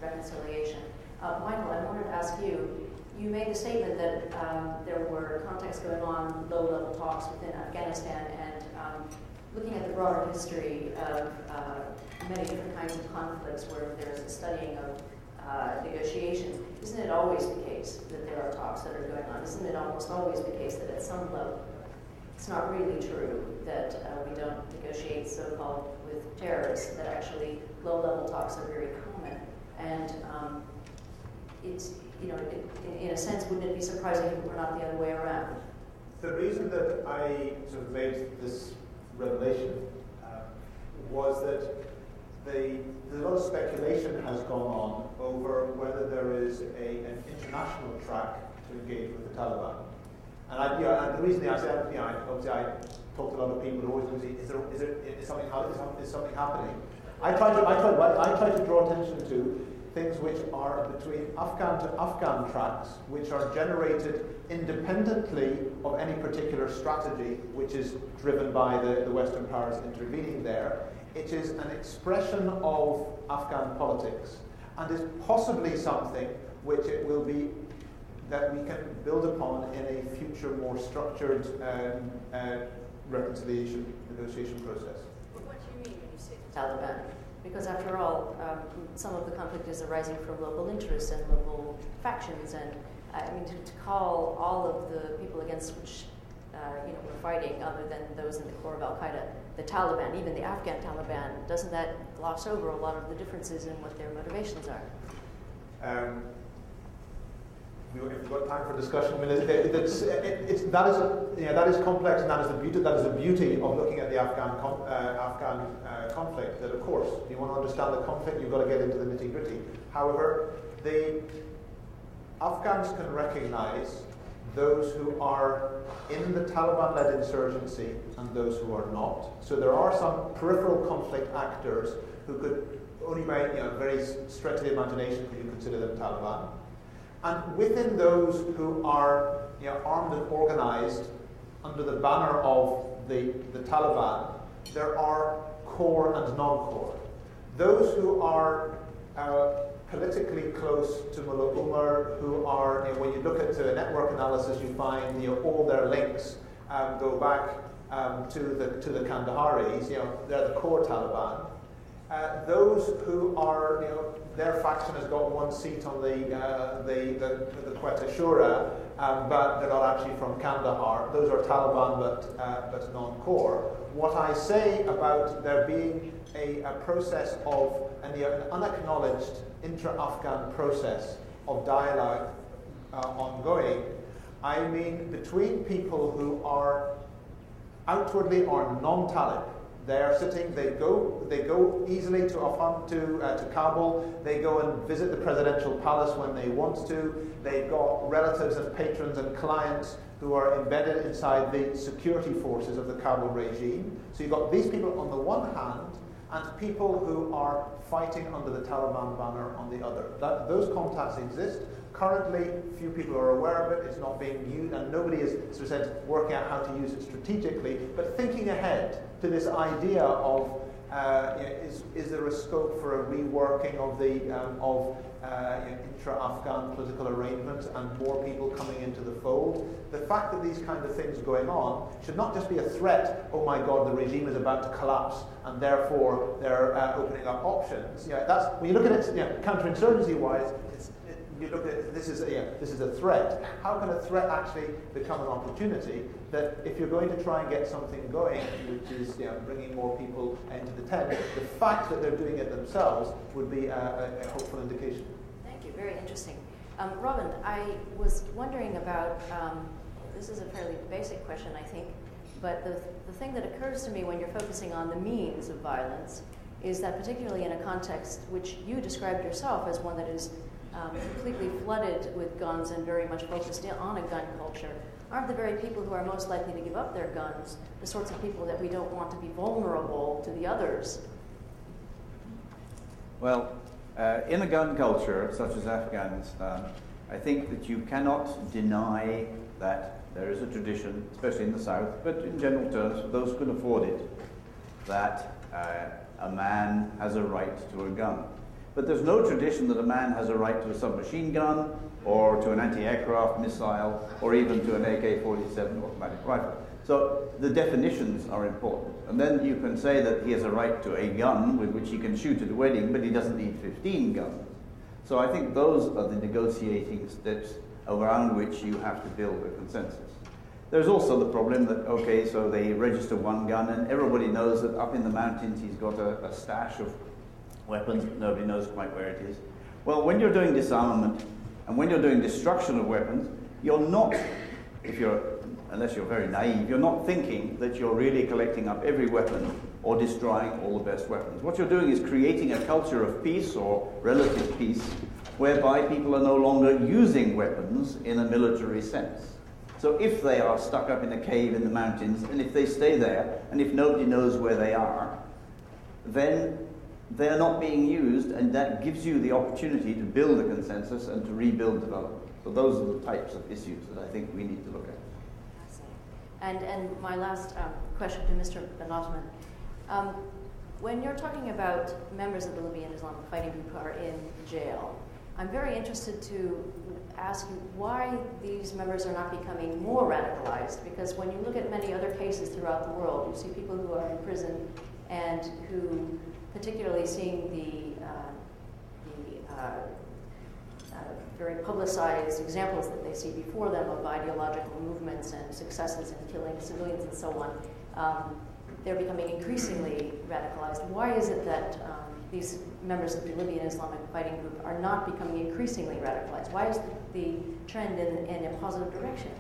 S1: reconciliation. Michael, I wanted to ask you, you made the statement that there were contexts going on, low-level talks within Afghanistan, and looking at the broader history of many different kinds of conflicts where there's a studying of negotiations, isn't it always the case that there are talks that are going on? Isn't it almost always the case that at some level it's not really true that we don't negotiate so-called with terrorists, that actually low-level talks are very common? And it's, you know, in a sense, wouldn't it be surprising if it were not the other way around?
S2: The reason that I sort of made this revelation was that a lot of speculation has gone on over whether there is an international track to engage with the Taliban. And, and the reason I said, obviously I talked to a lot of people who always say, is something happening? I try to draw attention to things which are between Afghan to Afghan tracks, which are generated independently of any particular strategy which is driven by the Western powers intervening there. It is an expression of Afghan politics, and is possibly something which it will be that we can build upon in a future more structured reconciliation negotiation process.
S1: What do you mean when you say Taliban? Because after all, some of the conflict is arising from local interests and local factions, and I mean to call all of the people against which we're fighting, other than those in the core of Al Qaeda, the Taliban, even the Afghan Taliban, doesn't that gloss over a lot of the differences in what their motivations are?
S2: If we've got time for discussion, I mean, that is complex, and that is the beauty of looking at the Afghan conflict. That, of course, if you want to understand the conflict, you've got to get into the nitty-gritty. However, the Afghans can recognize those who are in the Taliban-led insurgency and those who are not. So there are some peripheral conflict actors who could only by very stretch of the imagination could you consider them Taliban. And within those who are armed and organized under the banner of the Taliban, there are core and non-core. Those who are politically close to Mullah Umar, who are, when you look at a network analysis, you find all their links go back to the Kandaharis. They're the core Taliban. Those who are, their faction has got one seat on the Quetta Shura, but they're not actually from Kandahar. Those are Taliban, but non-core. What I say about there being a process of an unacknowledged intra-Afghan process of dialogue ongoing, I mean between people who are outwardly are non-Talib. They are sitting. They go easily to Kabul. They go and visit the presidential palace when they want to. They've got relatives and patrons and clients who are embedded inside the security forces of the Kabul regime. So you've got these people on the one hand, and people who are fighting under the Taliban banner on the other. Those contacts exist. Currently, few people are aware of it. It's not being used, and nobody is sort of said working out how to use it strategically. But thinking ahead to this idea of is there a scope for a reworking of the intra-Afghan political arrangements and more people coming into the fold? The fact that these kind of things are going on should not just be a threat. Oh my God, the regime is about to collapse, and therefore they're opening up options. That's when you look at it, counterinsurgency-wise. You look at this is a threat. How can a threat actually become an opportunity? That if you're going to try and get something going, which is bringing more people into the tent, the fact that they're doing it themselves would be a hopeful indication.
S1: Thank you. Very interesting. Robin, I was wondering about, this is a fairly basic question, I think, but the thing that occurs to me when you're focusing on the means of violence is that particularly in a context which you described yourself as one that is completely flooded with guns and very much focused on a gun culture, aren't the very people who are most likely to give up their guns the sorts of people that we don't want to be vulnerable to the others?
S3: Well, in a gun culture such as Afghanistan, I think that you cannot deny that there is a tradition, especially in the South, but in general terms, for those who can afford it, that a man has a right to a gun. But there's no tradition that a man has a right to a submachine gun, or to an anti-aircraft missile, or even to an AK-47 automatic rifle. So the definitions are important. And then you can say that he has a right to a gun with which he can shoot at a wedding, but he doesn't need 15 guns. So I think those are the negotiating steps around which you have to build a consensus. There's also the problem that, okay, so they register one gun, and everybody knows that up in the mountains he's got a stash of weapons, but nobody knows quite where it is. Well, when you're doing disarmament, and when you're doing destruction of weapons, you're not, unless you're very naive, you're not thinking that you're really collecting up every weapon or destroying all the best weapons. What you're doing is creating a culture of peace or relative peace, whereby people are no longer using weapons in a military sense. So if they are stuck up in a cave in the mountains, and if they stay there, and if nobody knows where they are, then they're not being used, and that gives you the opportunity to build a consensus and to rebuild development. So those are the types of issues that I think we need to look at.
S1: And my last question to Mr. Ben Osman. When you're talking about members of the Libyan Islamic Fighting Group who are in jail, I'm very interested to ask you why these members are not becoming more radicalized, because when you look at many other cases throughout the world, you see people who are in prison and who, particularly seeing the very publicized examples that they see before them of ideological movements and successes in killing civilians and so on, they're becoming increasingly radicalized. Why is it that these members of the Libyan Islamic Fighting Group are not becoming increasingly radicalized? Why is the trend in a positive direction?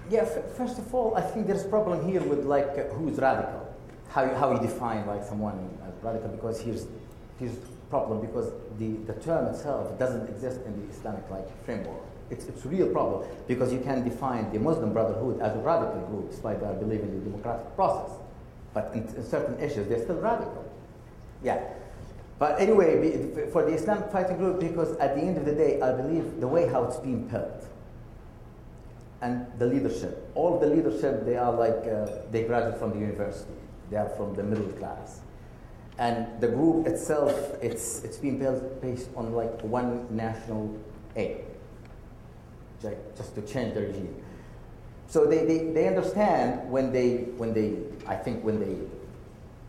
S4: Yeah, first of all, I think there's a problem here with who's radical, how you define someone as radical, because here's problem, because the term itself doesn't exist in the Islamic framework. It's a real problem, because you can define the Muslim Brotherhood as a radical group, despite they believe in the democratic process. But in certain issues, they're still radical. Yeah. But anyway, for the Islamic Fighting Group, because at the end of the day, I believe the way how it's being built, and the leadership, all the leadership, they are they graduate from the university. They are from the middle class. And the group itself, it's being built based on one national aim, just to change the regime. So they understand when they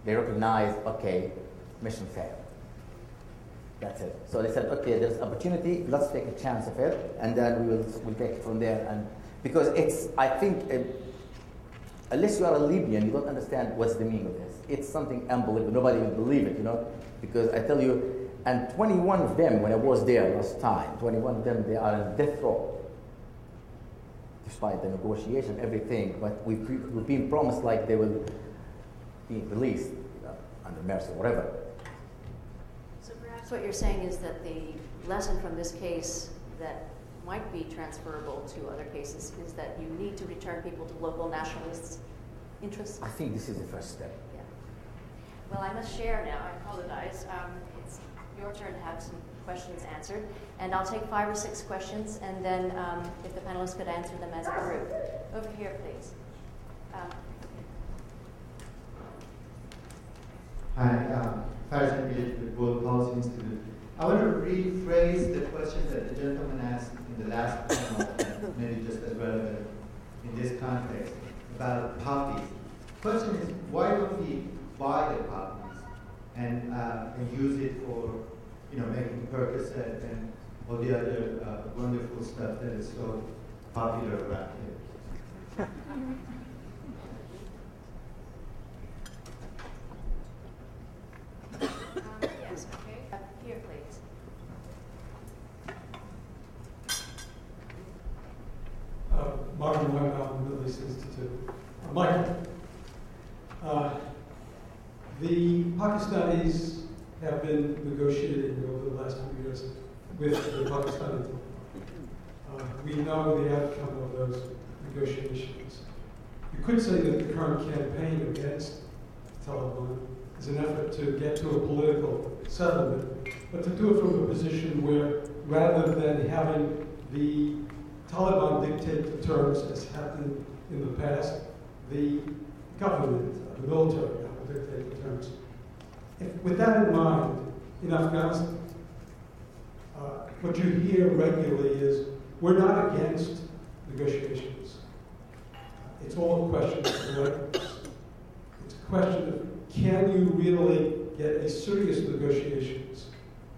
S4: recognize, okay, mission failed. That's it. So they said, okay, there's opportunity, let's take a chance of it, and then we'll take it from there. And because I think, unless you are a Libyan, you don't understand what's the meaning of this. It's something unbelievable. Nobody will believe it, because I tell you, and 21 of them, when I was there last time, 21 of them, they are on death row, despite the negotiation, everything. But we've been promised they will be released under mercy, whatever.
S1: So perhaps what you're saying is that the lesson from this case that might be transferable to other cases is that you need to return people to local nationalists' interests?
S4: I think this is the first step.
S1: Yeah. Well, I must share now. I apologize. It's your turn to have some questions answered. And I'll take 5 or 6 questions, and then if the panelists could answer them as a group. Over here, please.
S5: Hi, Farzan Bilal with World Policy Institute. I want to rephrase the question that the gentleman asked in the last panel, and maybe just as relevant in this context, about poppies. The question is, why don't we buy the poppies and use it for, making Percocet and all the other wonderful stuff that is so popular around here.
S1: Yes, okay. Here, please.
S6: Martin Weinbaum, Middle East Institute. Michael, the Pakistanis have been negotiating over the last few years with the Pakistani Taliban. We know the outcome of those negotiations. You could say that the current campaign against the Taliban is an effort to get to a political settlement, but to do it from a position where, rather than having the Taliban dictate the terms as happened in the past, the government, the military will dictate the terms. With that in mind, in Afghanistan, what you hear regularly is, we're not against negotiations. It's all a question of records. It's a question of, can you really get a serious negotiations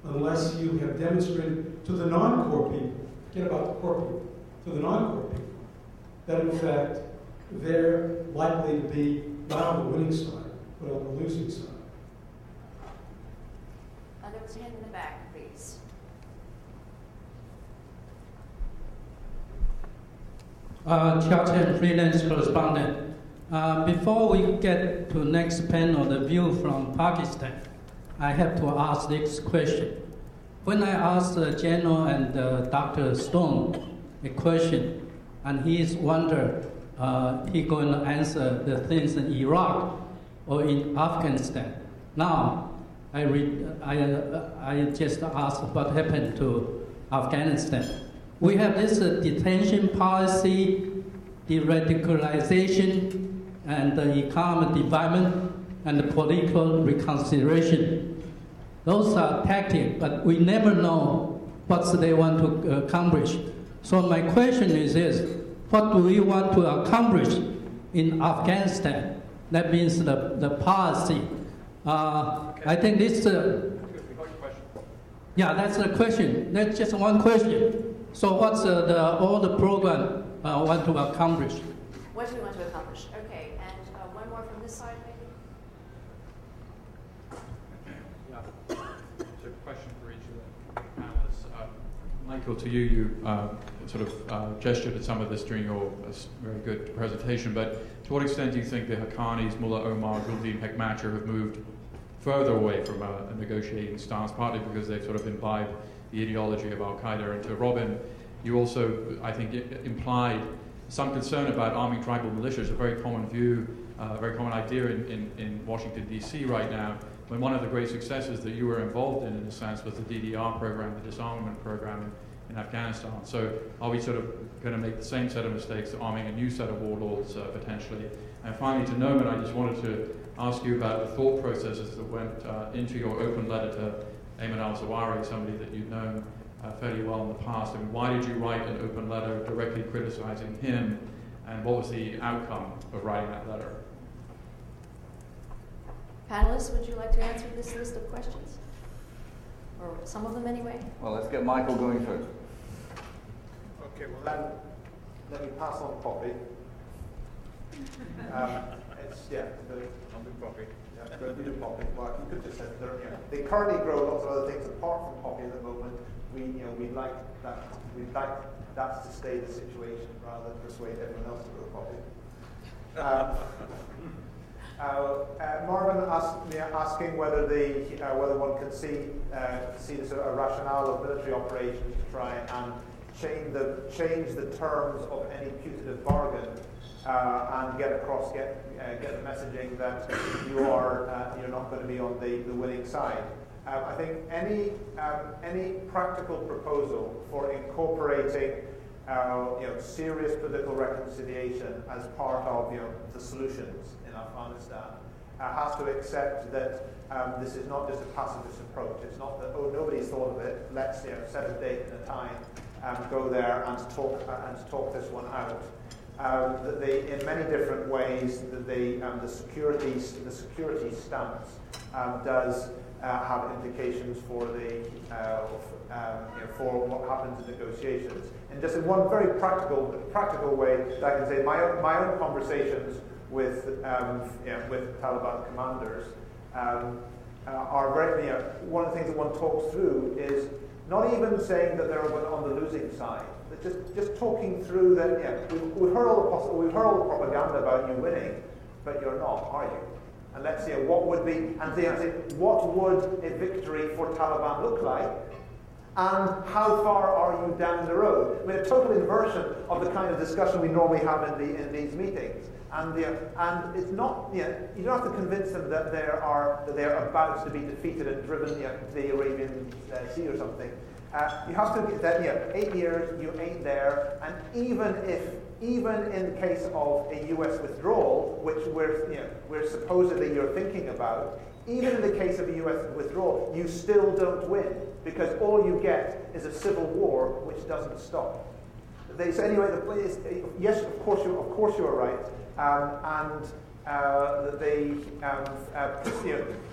S6: unless you have demonstrated to the non-core people, forget about the core people, to the non-core people, that in fact they're likely to be not on the winning side, but on the losing side.
S1: There was a hand in the back, please.
S7: Charter freelance correspondent. Before we get to next panel, the view from Pakistan, I have to ask this question. When I asked General and Dr. Stone a question, and he's wonder he going to answer the things in Iraq or in Afghanistan. Now, I just asked what happened to Afghanistan. We have this detention policy, de-radicalization, and the economic development, and the political reconciliation. Those are tactics, but we never know what they want to accomplish. So my question is this: what do we want to accomplish in Afghanistan? That means the policy. I think this. Yeah, that's the question. That's just one question. So what's all the program want to accomplish?
S1: What do we want to accomplish? Okay, and one more from this side, maybe?
S8: Yeah, it's a question for each of the panelists. Michael, to you sort of gestured at some of this during your very good presentation, but to what extent do you think the Haqqanis, Mullah Omar, Gulbuddin Hekmatyar have moved further away from a negotiating stance, partly because they've sort of imbibed the ideology of Al-Qaeda? And to Robin, you also, I think, implied some concern about arming tribal militias, a very common view, a very common idea in Washington, D.C. right now, when one of the great successes that you were involved in a sense, was the DDR program, the disarmament program in Afghanistan. So are we sort of going to make the same set of mistakes, arming a new set of warlords potentially? And finally, to Noman, I just wanted to ask you about the thought processes that went into your open letter to Ayman al-Zawahiri, somebody that you've known fairly well in the past. I mean, why did you write an open letter directly criticizing him, and what was the outcome of writing that letter?
S1: Panelists, would you like to answer this list of questions? Or some of them anyway?
S3: Well, let's get Michael going first.
S2: Okay, well then, let me pass on copy.
S8: I'll do poppy.
S2: Yeah, go do poppy. Well, you could just say they currently grow lots of other things apart from poppy at the moment. We'd like that to stay the situation rather than persuade everyone else to grow poppy. Marvin asked me asking whether one can see the sort of rationale of military operations to try and change the terms of any putative bargain and get the messaging that you're not going to be on the winning side. I think any practical proposal for incorporating serious political reconciliation as part of the solutions in Afghanistan has to accept that this is not just a pacifist approach. It's not that nobody's thought of it. Let's set a date and a time, go there and talk this one out. That they, in many different ways, that the security stance does have implications for for what happens in negotiations. And just in one very practical way, that I can say my own conversations with Taliban commanders are very, one of the things that one talks through is not even saying that they're on the losing side, but just talking through that, we've heard all the propaganda about you winning, but you're not, are you? And let's see what would be, and what would a victory for Taliban look like? And how far are you down the road? I mean, a total inversion of the kind of discussion we normally have in these meetings. And it's not, you don't have to convince them that they're about to be defeated and driven to the Arabian Sea or something. You have to get that 8 years you ain't there, and even in the case of a U.S. withdrawal, which we're supposedly you're thinking about, even in the case of a U.S. withdrawal, you still don't win, because all you get is a civil war which doesn't stop. They say anyway. Yes, of course you are right,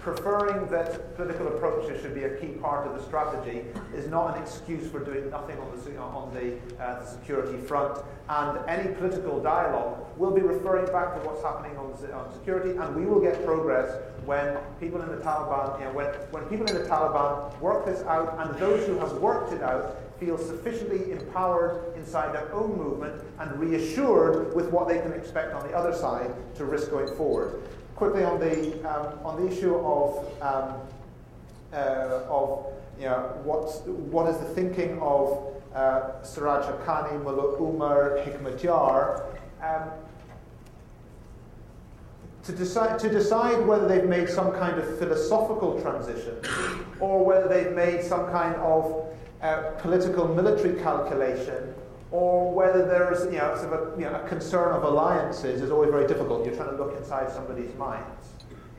S2: preferring that political approaches should be a key part of the strategy is not an excuse for doing nothing on the security front. And any political dialogue will be referring back to what's happening on security, and we will get progress when people in the Taliban, when people in the Taliban work this out, and those who have worked it out feel sufficiently empowered inside their own movement and reassured with what they can expect on the other side to risk going forward. Quickly on the issue of what is the thinking of Siraj Haqqani, Mullah Umar, Hikmatyar, to decide whether they've made some kind of philosophical transition or whether they've made some kind of political military calculation, or whether there's sort of a concern of alliances is always very difficult. You're trying to look inside somebody's minds.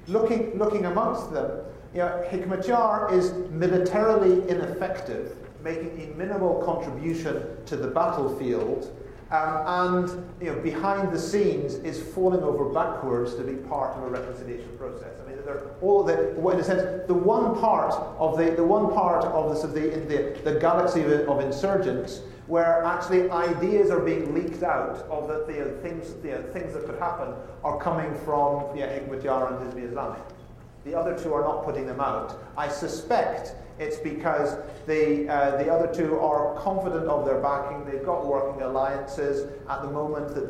S2: Looking amongst them, Hikmatyar is militarily ineffective, making a minimal contribution to the battlefield, and behind the scenes is falling over backwards to be part of a reconciliation process. I mean, they're all in a sense the one part of the galaxy of insurgents where actually ideas are being leaked out of the things that could happen are coming from Hikmatyar and Hizb Islamic. The other two are not putting them out. I suspect it's because the other two are confident of their backing. They've got working alliances at the moment that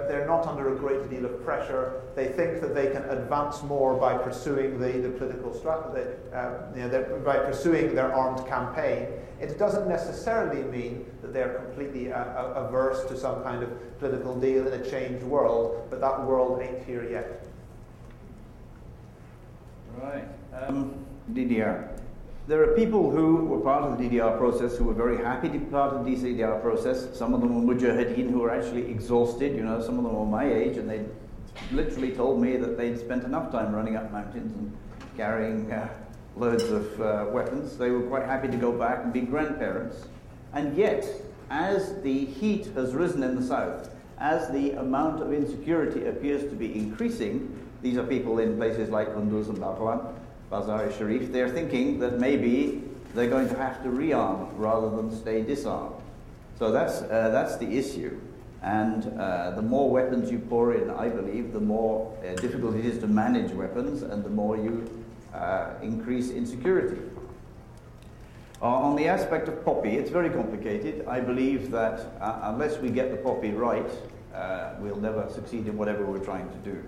S2: they're not under a great deal of pressure. They think that they can advance more by pursuing the political strategy, by pursuing their armed campaign. It doesn't necessarily mean that they're completely averse to some kind of political deal in a changed world, but that world ain't here yet.
S3: Right. DDR. There are people who were part of the DDR process who were very happy to be part of the DDR process. Some of them were mujahideen who were actually exhausted. Some of them were my age, and they literally told me that they'd spent enough time running up mountains and carrying loads of weapons. They were quite happy to go back and be grandparents. And yet, as the heat has risen in the south, as the amount of insecurity appears to be increasing, these are people in places like Kunduz and Baghlan, Bazar-e-Sharif, they're thinking that maybe they're going to have to rearm rather than stay disarmed. So that's the issue. And the more weapons you pour in, I believe, the more difficult it is to manage weapons and the more you increase insecurity. On the aspect of poppy, it's very complicated. I believe that unless we get the poppy right, we'll never succeed in whatever we're trying to do.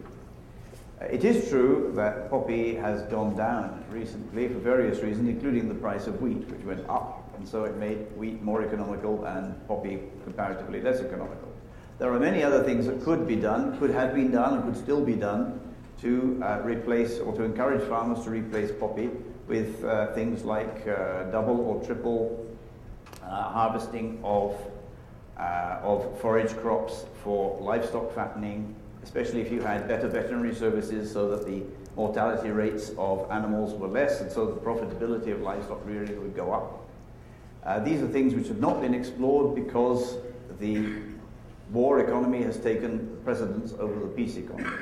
S3: It is true that poppy has gone down recently for various reasons, including the price of wheat, which went up, and so it made wheat more economical and poppy comparatively less economical. There are many other things that could be done, could have been done, and could still be done to replace or to encourage farmers to replace poppy with things like double or triple harvesting of forage crops for livestock fattening, especially if you had better veterinary services so that the mortality rates of animals were less and so the profitability of livestock rearing would go up. These are things which have not been explored because the war economy has taken precedence over the peace economy.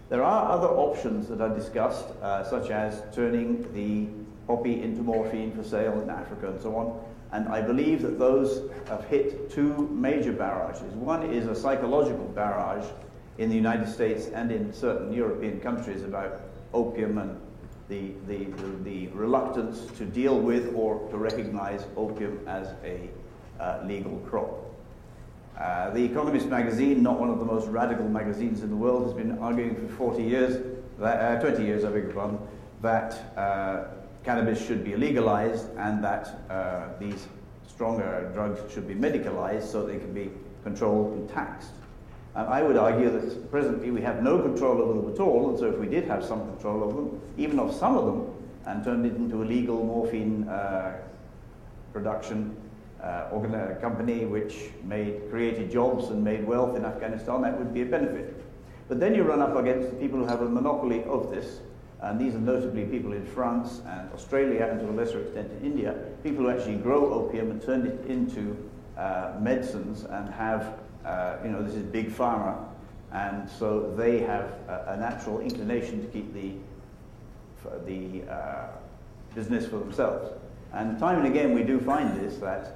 S3: There are other options that are discussed, such as turning the poppy into morphine for sale in Africa and so on. And I believe that those have hit two major barrages. One is a psychological barrage in the United States and in certain European countries about opium and the reluctance to deal with or to recognize opium as a legal crop. The Economist magazine, not one of the most radical magazines in the world, has been arguing for 20 years, I beg your pardon, that cannabis should be legalized and that these stronger drugs should be medicalized so they can be controlled and taxed. I would argue that presently we have no control over them at all, and so if we did have some control over them, even of some of them, and turned it into a legal morphine production company which created jobs and made wealth in Afghanistan, that would be a benefit. But then you run up against the people who have a monopoly of this, and these are notably people in France and Australia, and to a lesser extent in India, people who actually grow opium and turn it into medicines and have, this is big pharma, and so they have a natural inclination to keep the business for themselves. And time and again we do find this, that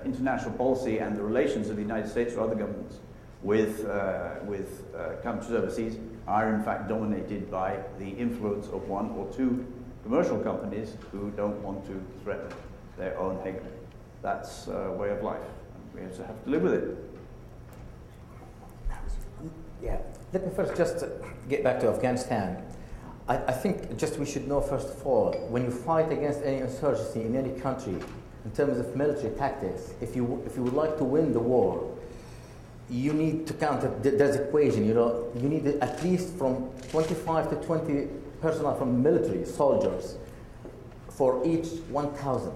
S3: international policy and the relations of the United States or other governments with countries overseas are in fact dominated by the influence of one or two commercial companies who don't want to threaten their own hegemony. That's a way of life, and we also have to live with it.
S4: Yeah, let me first just get back to Afghanistan. I think just we should know first of all, when you fight against any insurgency in any country, in terms of military tactics, if you would like to win the war, you need to counter, there's equation, you need at least from 25 to 20 personnel from military, soldiers, for each 1,000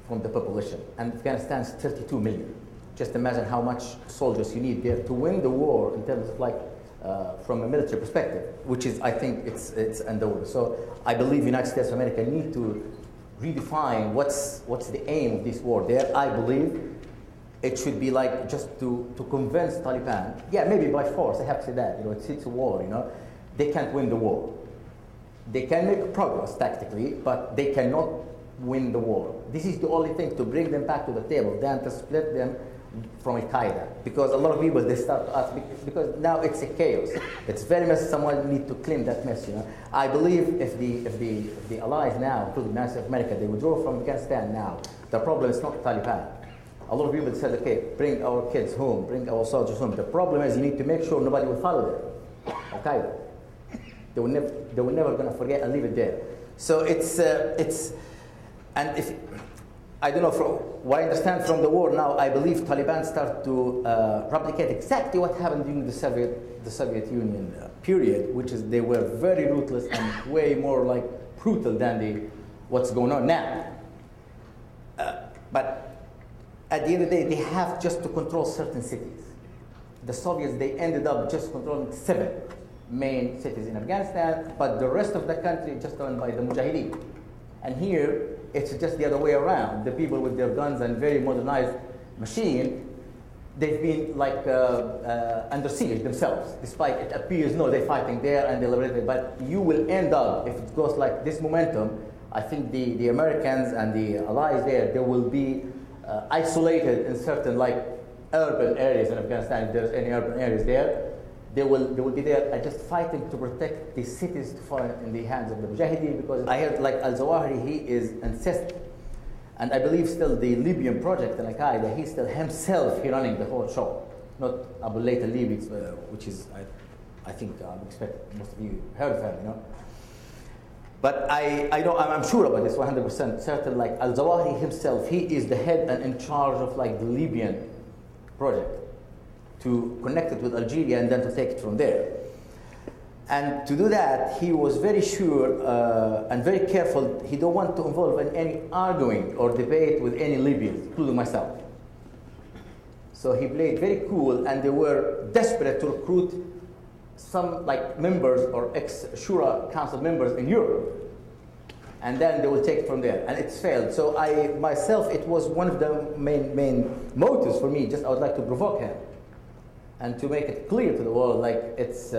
S4: from the population. And Afghanistan is 32 million. Just imagine how much soldiers you need there to win the war in terms of from a military perspective, which is, I think, it's underway. So I believe United States of America need to redefine what's the aim of this war there. I believe it should be like just to convince Taliban, yeah, maybe by force, I have to say that, it's a war, they can't win the war. They can make progress tactically, but they cannot win the war. This is the only thing to bring them back to the table than to split them from Qaeda. Because a lot of people, they start to ask, because now it's a chaos. It's very messy, someone need to clean that mess, I believe if the allies now, including the United States of America, they withdraw from Afghanistan now, the problem is not Taliban. A lot of people said, okay, bring our kids home, bring our soldiers home. The problem is you need to make sure nobody will follow them. Al-Qaeda. They were never going to forget and leave it there. So and if, I don't know, from what I understand from the war now, I believe Taliban start to replicate exactly what happened during the Soviet Union period, which is they were very ruthless and way more like brutal than what's going on now. But at the end of the day, they have just to control certain cities. The Soviets, they ended up just controlling 7 main cities in Afghanistan, but the rest of the country just owned by the Mujahideen. And here, it's just the other way around. The people with their guns and very modernized machine, they've been like under siege themselves, despite it appears, no, they're fighting there and they're liberated. But you will end up, if it goes like this momentum, I think the Americans and the allies there, they will be isolated in certain like urban areas in Afghanistan. If there's any urban areas there, they will be there just fighting to protect the cities to fall in the hands of the Mujahideen. Because I heard like Al-Zawahiri, he is insistent, and I believe still the Libyan project in Al-Qaeda, he's still himself running the whole show, not Abu Layth al-Libi, which is I think I expect most of you heard of him, But I'm sure about this 100% certain. Like Al-Zawahiri himself, he is the head and in charge of like the Libyan project, to connect it with Algeria and then to take it from there. And to do that, he was very sure and very careful. He don't want to involve in any arguing or debate with any Libyans, including myself. So he played very cool, and they were desperate to recruit some like members or ex-Shura Council members in Europe. And then they will take it from there, and it's failed. So it was one of the main motives for me. I would like to provoke him and to make it clear to the world, like it's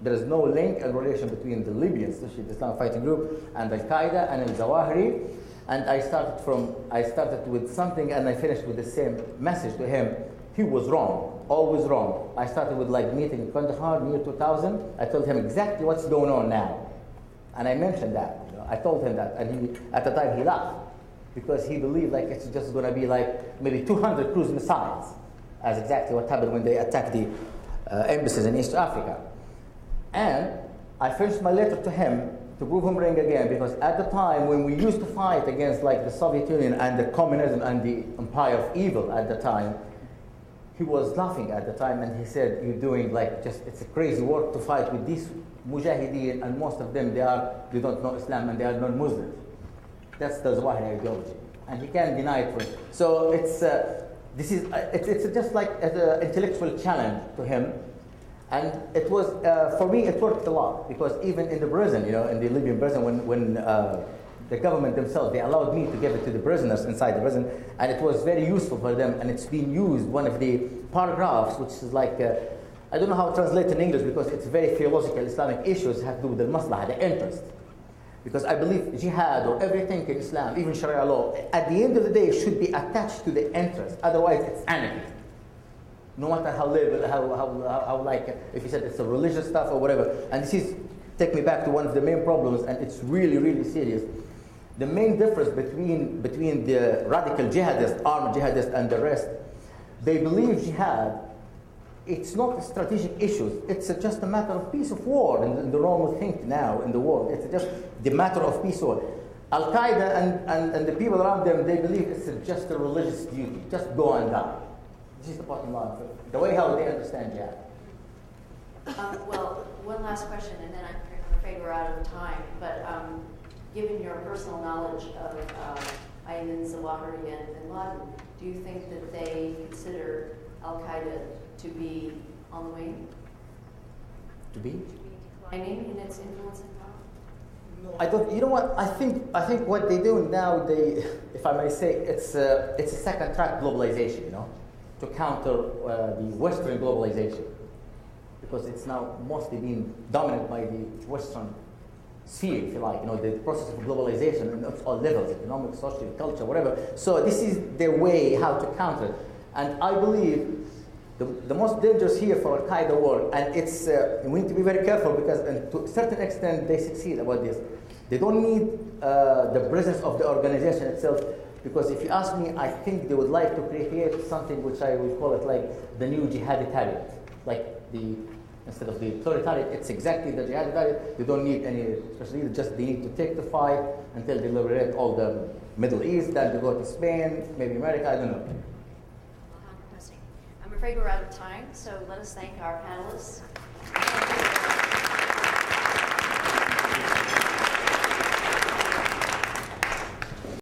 S4: there is no link and relation between the Libyans, especially the Islamic fighting group, and Al-Qaeda and Al-Zawahiri. And I started with something and I finished with the same message to him. He was wrong, always wrong. I started with like meeting in Kandahar near 2000. I told him exactly what's going on now. And I mentioned that. I told him that. And at the time he laughed because he believed like it's just going to be like maybe 200 cruise missiles, as exactly what happened when they attacked the embassies in East Africa. And I finished my letter to him to prove him wrong again, because at the time when we used to fight against like the Soviet Union and the communism and the empire of evil at the time, he was laughing at the time and he said, you're doing like just, it's a crazy work to fight with these mujahideen, and most of them, they don't know Islam and they are non-Muslims. That's the Zawahiri ideology. And he can't deny it. So it's just like an intellectual challenge to him. And it was, for me, it worked a lot, because even in the prison, in the Libyan prison, when the government themselves, they allowed me to give it to the prisoners inside the prison, and it was very useful for them, and it's been used, one of the paragraphs, which is like, I don't know how to translate in English, because it's very theological Islamic issues have to do with the maslahah, the interest. Because I believe jihad or everything in Islam, even Sharia law, at the end of the day, should be attached to the interest. Otherwise, it's anarchy. No matter how liberal, how like, if you said it's a religious stuff or whatever. And this take me back to one of the main problems, and it's really, really serious. The main difference between the radical jihadists, armed jihadists, and the rest, they believe jihad, it's not strategic issues. It's just a matter of peace of war, in the normal thing now in the world. It's just the matter of peace of war. Al-Qaeda and the people around them, they believe it's just a religious duty. Just go and die. This is the bottom line. The way how they understand jihad.
S1: Well, one last question, and then I'm afraid we're out of time. But given your personal knowledge of Ayman Zawahiri and Bin Laden, do you think that they consider Al-Qaeda to be on the wing?
S4: To be
S1: declining in its influence and power?
S4: No, I don't. You know what? I think what they're doing now, if I may say, it's a second track globalization. To counter the Western globalization, because it's now mostly being dominated by the Western sphere, if you like. The process of globalization at all levels, economic, social, culture, whatever. So this is their way how to counter it. And I believe the most dangerous here for Al-Qaeda work, and it's we need to be very careful, because to a certain extent they succeed about this. They don't need the presence of the organization itself. Because if you ask me, I think they would like to create something which I would call it like the new jihaditarian. Like instead of the authoritarian, it's exactly the jihaditarian. They don't need any special leader, just they need to take the fight until they liberate all the Middle East, then they go to Spain, maybe America, I don't know.
S1: I'm afraid we're out of time, so let us thank our panelists.